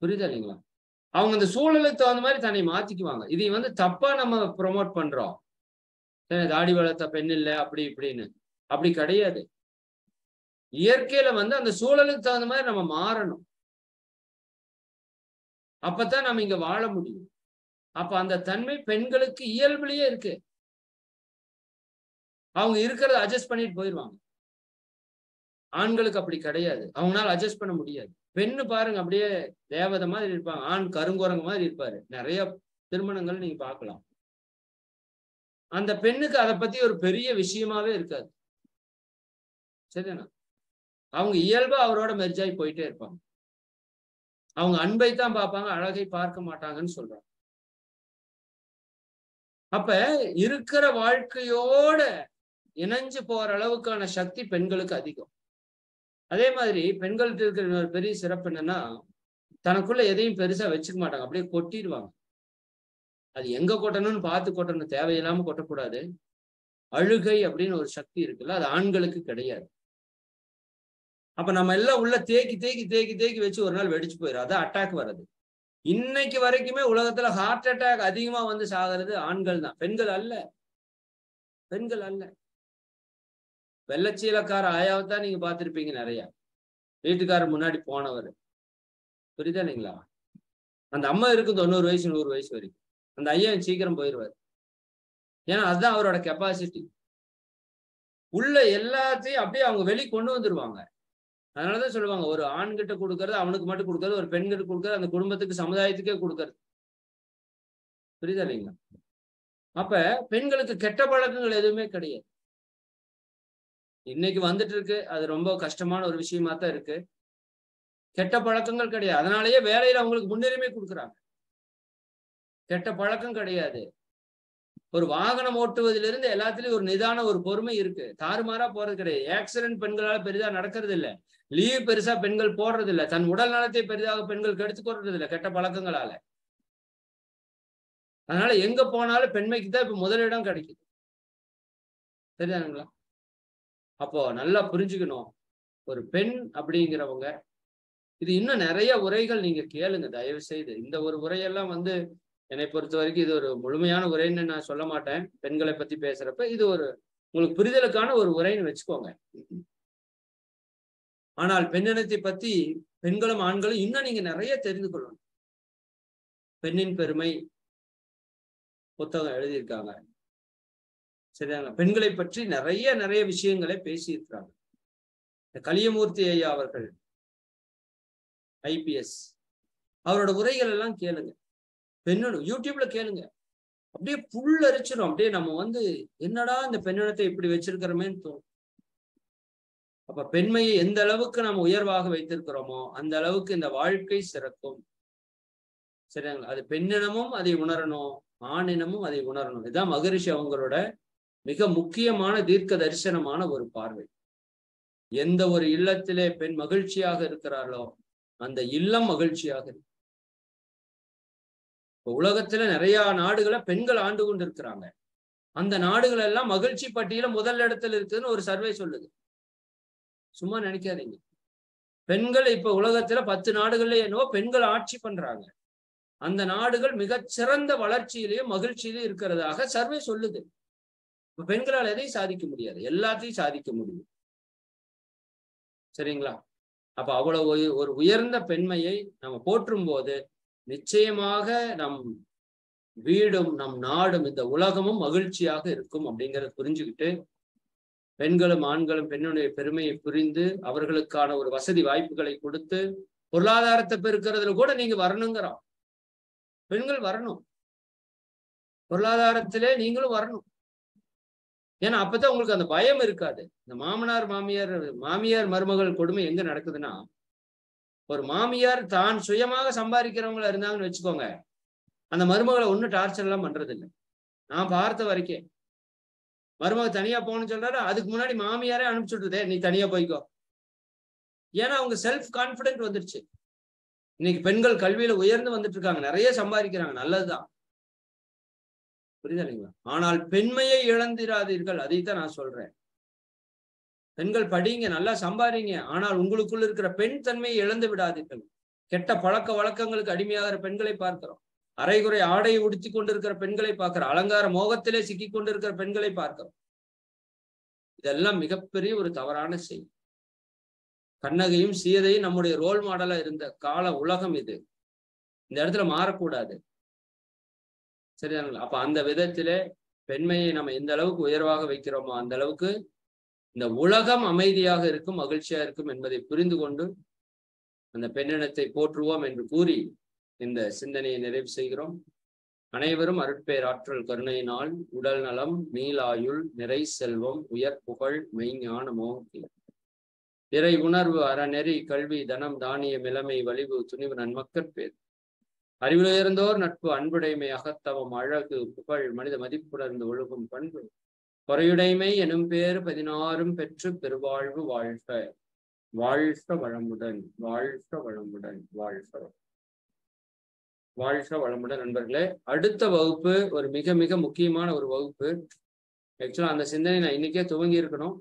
புரியுதா இல்லைங்களா? அவங்க அந்த சூழலுக்கு தகுந்த மாதிரி தன்னை மாத்திக்குவாங்க. இதை வந்து தப்பா நம்ம ப்ரொமோட் பண்றோம், தாடி வளர்த்த பெண் இல்லை அப்படி இப்படின்னு. அப்படி கிடையாது. இயற்கையில வந்து அந்த சூழலுக்கு தகுந்த மாதிரி நம்ம மாறணும். அப்பதான் நம்ம இங்க வாழ முடியும். அப்ப அந்த தன்மை பெண்களுக்கு இயல்புலயே இருக்கு. அவங்க இருக்கிறத அட்ஜஸ்ட் பண்ணிட்டு போயிடுவாங்க. ஆண்களுக்கு அப்படி கிடையாது, அவங்களால அட்ஜஸ்ட் பண்ண முடியாது. பெண்ணு பாருங்க அப்படியே தேவதை மாதிரி இருப்பாங்க, ஆண் கருங்குரங்கு மாதிரி இருப்பாரு. நிறைய திருமணங்கள் நீங்க பார்க்கலாம். அந்த பெண்ணுக்கு அதை பத்தி ஒரு பெரிய விஷயமாவே இருக்காது. சரிதானா? அவங்க இயல்பா அவரோட மெர்ஜாய் போயிட்டே இருப்பாங்க. அவங்க அன்பை தான் பார்ப்பாங்க, அழகை பார்க்க மாட்டாங்கன்னு சொல்றாங்க. அப்ப இருக்கிற வாழ்க்கையோட இணைஞ்சு போற அளவுக்கான சக்தி பெண்களுக்கு அதிகம். அதே மாதிரி பெண்கள்கிட்ட இருக்கிற ஒரு பெரிய சிறப்பு என்னன்னா, தனக்குள்ள எதையும் பெருசா வச்சுக்க மாட்டாங்க, அப்படியே கொட்டிடுவாங்க. அது எங்க கொட்டணும்னு பார்த்து கொட்டணும், தேவையில்லாம கொட்டக்கூடாது. அழுகை அப்படின்னு ஒரு சக்தி இருக்குல்ல, அது ஆண்களுக்கு கிடையாது. அப்ப நம்ம எல்லாம் உள்ள தேக்கி தேக்கி தேக்கி தேக்கி வச்சு ஒரு நாள் வெடிச்சு போயிடும். அதான் அட்டாக் வர்றது. இன்னைக்கு வரைக்குமே உலகத்துல ஹார்ட் அட்டாக் அதிகமா வந்து சாகிறது ஆண்கள் தான், பெண்கள் அல்ல. பெண்கள் அல்ல. வெள்ளச்சீலக்கார ஆயாவத்தான் நீங்க பார்த்திருப்பீங்க நிறைய. வீட்டுக்காரர் முன்னாடி போனவர். புரியுதா இல்லைங்களா? அந்த அம்மா இருக்கும் 90 வயசு 100 வயசு வரைக்கும். அந்த ஐயா சீக்கிரம் போயிடுவார். ஏன்னா அதுதான் அவரோட கெப்பாசிட்டி. உள்ள எல்லாத்தையும் அப்படியே அவங்க வெளி கொண்டு வந்துருவாங்க. அதனாலதான் சொல்லுவாங்க, ஒரு ஆண்கிட்ட கொடுக்கறது அவனுக்கு மட்டும் கொடுக்கறது, ஒரு பெண்கிட்ட கொடுக்கறது அந்த குடும்பத்துக்கு சமுதாயத்துக்கே கொடுக்கறது. புரியுதா இல்லைங்களா? அப்ப பெண்களுக்கு கெட்ட பழக்கங்கள் எதுவுமே கிடையாது. இன்னைக்கு வந்துட்டு இருக்கு, அது ரொம்ப கஷ்டமான ஒரு விஷயமா தான் இருக்கு. கெட்ட பழக்கங்கள் கிடையாது. அதனாலயே வேலையில அவங்களுக்கு முன்னுரிமை கொடுக்குறாங்க. கெட்ட பழக்கம் கிடையாது. ஒரு வாகனம் ஓட்டுவதிலிருந்து எல்லாத்துலயும் ஒரு நிதான ஒரு பொறுமை இருக்கு. தாறுமாறா போறது கிடையாது. ஆக்சிடென்ட் பெண்களால பெரிதா நடக்கிறது இல்லை. லீவ் பெருசா பெண்கள் போடுறது இல்லை. தன் உடல் நலத்தை பெரிதாக பெண்கள் கெடுத்துக் கொள்றது இல்லை கெட்ட பழக்கங்களால. அதனால எங்க போனாலும் பெண்மைக்கு தான் இப்ப முதலிடம் கிடைக்குது. சரிதானுங்களா? அப்போ நல்லா புரிஞ்சுக்கணும். ஒரு பெண் அப்படிங்கிறவங்க, இது இன்னும் நிறைய உரைகள் நீங்க கேளுங்க தயவு செய்து. இந்த ஒரு உரையெல்லாம் என்னை பொறுத்த வரைக்கும் இது ஒரு முழுமையான உரைன்னு நான் சொல்ல மாட்டேன். பெண்களை பத்தி பேசுறப்ப இது ஒரு உங்களுக்கு புரிதலுக்கான ஒரு உரைன்னு வச்சுக்கோங்க. ஆனால் பெண்ணினத்தை பத்தி பெண்களும் ஆண்களும் இன்னும் நீங்க நிறைய தெரிந்து கொள்ளணும். பெண்ணின் பெருமை புத்தகம் எழுதியிருக்காங்க. சரியாங்க. பெண்களை பற்றி நிறைய நிறைய விஷயங்களை பேசியிருக்கிறாங்க. கலியமூர்த்தி ஐயா அவர்கள் IPS அவரோட உரைகள் எல்லாம் கேளுங்க. பெண்ணோட யூடியூப்ல கேளுங்க. அப்படியே புல் அரிச்சிடும். அப்படியே நம்ம என்னடா இந்த பெண்ணினத்தை இப்படி வச்சிருக்கிறோமேன்னு தோணும். அப்ப பெண்மையை எந்த அளவுக்கு நம்ம உயர்வாக வைத்திருக்கிறோமோ அந்த அளவுக்கு இந்த வாழ்க்கை சிறக்கும். சரிங்களா? அது பெண்ணினமும் அதை உணரணும், ஆணினமும் அதை உணரணும். இதுதான் மகரிஷி அவங்களோட மிக முக்கியமான தீர்க்க தரிசனமான ஒரு பார்வை. எந்த ஒரு இல்லத்திலே பெண் மகிழ்ச்சியாக இருக்கிறார்களோ அந்த இல்லம் மகிழ்ச்சியாக இருக்கு. இப்ப உலகத்துல நிறைய நாடுகளை பெண்கள் ஆண்டு கொண்டு இருக்கிறாங்க. அந்த நாடுகள் எல்லாம் மகிழ்ச்சி பட்டியல முதல் இடத்துல இருக்குதுன்னு ஒரு சர்வே சொல்லுது. சும்மா நினைக்காதீங்க. பெண்கள் இப்ப உலகத்துல 10 நாடுகள்ல என்னவோ பெண்கள் ஆட்சி பண்றாங்க. அந்த நாடுகள் மிகச்சிறந்த வளர்ச்சியிலையும் மகிழ்ச்சியிலையும் இருக்கிறதாக சர்வே சொல்லுது. பெண்களால் எதையும் சாதிக்க முடியாது, எல்லாத்தையும் சாதிக்க முடியும். சரிங்களா? அப்ப அவ்வளவு ஒரு உயர்ந்த பெண்மையை நம்ம போற்றும் போது நிச்சயமாக நம் வீடும் நம் நாடும் இந்த உலகமும் மகிழ்ச்சியாக இருக்கும் அப்படிங்கிறத புரிஞ்சுக்கிட்டு பெண்களும் ஆண்களும் பெண்ணுடைய பெருமையை புரிந்து அவர்களுக்கான ஒரு வசதி வாய்ப்புகளை கொடுத்து பொருளாதாரத்தை பெருக்கிறதுல கூட நீங்க வரணுங்கிறோம். பெண்கள் வரணும், பொருளாதாரத்திலே நீங்களும் வரணும். ஏன்னா அப்பதான் உங்களுக்கு அந்த பயம் இருக்காது. இந்த மாமியார் மருமகள் கொடுமை எங்க நடக்குதுன்னா, ஒரு மாமியார் தான் சுயமாக சம்பாதிக்கிறவங்களா இருந்தாங்கன்னு வச்சுக்கோங்க, அந்த மருமகளை ஒன்னும் டார்ச்சர் எல்லாம் பண்றது இல்லை. நான் பார்த்த வரைக்கும் மருமக தனியா போகணும்னு சொல்றாரு, அதுக்கு முன்னாடி மாமியாரே அனுப்பிச்சுடுறதே நீ தனியா போய்க்கோ. ஏன்னா அவங்க செல்ஃப் கான்பிடென்ட் வந்துருச்சு. இன்னைக்கு பெண்கள் கல்வியில உயர்ந்து வந்துட்டு இருக்காங்க, நிறைய சம்பாதிக்கிறாங்க, நல்லதுதான். புரியுதா இல்லைங்களா? ஆனால் பெண்மையை இழந்திராதீர்கள், அதைத்தான் நான் சொல்றேன். பெண்கள் படிங்க, நல்லா சம்பாதிங்க, ஆனால் உங்களுக்குள்ள இருக்கிற பெண் தன்மையை இழந்து விடாதீர்கள். கெட்ட பழக்க வழக்கங்களுக்கு அடிமையாகிற பெண்களை பார்க்கிறோம். அரைகுறை ஆடையை உடுத்தி கொண்டிருக்கிற பெண்களை பார்க்கிறோம். அலங்கார மோகத்திலே சிக்கி கொண்டிருக்கிற பெண்களை பார்க்கிறோம். இதெல்லாம் மிகப்பெரிய ஒரு தவறான செய்தி. கண்ணகையும் சீதையும் நம்முடைய ரோல் மாடலா இருந்த கால உலகம் இது. இந்த இடத்துல மாறக்கூடாது. சரிதானுங்களா? அப்ப அந்த விதத்திலே பெண்மையை நம்ம எந்த அளவுக்கு உயர்வாக வைக்கிறோமோ அந்த அளவுக்கு இந்த உலகம் அமைதியாக இருக்கும், மகிழ்ச்சியா இருக்கும் என்பதை புரிந்து கொண்டு அந்த பெண்ணினத்தை போற்றுவோம் என்று கூறி இந்த சிந்தனையை நிறைவு செய்கிறோம். அனைவரும் அருட்பேராற்றல் கருணையினால் உடல் நலம், நீலாயுள், நிறை செல்வம், உயர் புகழ், மெய்ஞானமோ, இறை உணர்வு, அறநெறி, கல்வி, தனம், தானியம், இளமை, வலிவு, துணிவு, நன்மக்கட்பேர், அறிவுயர்ந்தோர் நட்பு, அன்புடைமை, அகத்தவம், அழகு, புகழ், மனித மதிப்புணர்ந்து ஒழுகும் பண்பு, பொறையுடைமை எனும் பேர் 16 பெற்று பெருவாழ்வு வாழ்க. வாழ்க வளமுடன், வாழ்க வளமுடன், வாழ்க வாழ்க வளமுடன். நண்பர்களே, அடுத்த வகுப்பு ஒரு மிக மிக முக்கியமான ஒரு வகுப்பு. ஆக்சுவலா அந்த சிந்தனை நான் இன்னைக்கே துவங்கி இருக்கணும்.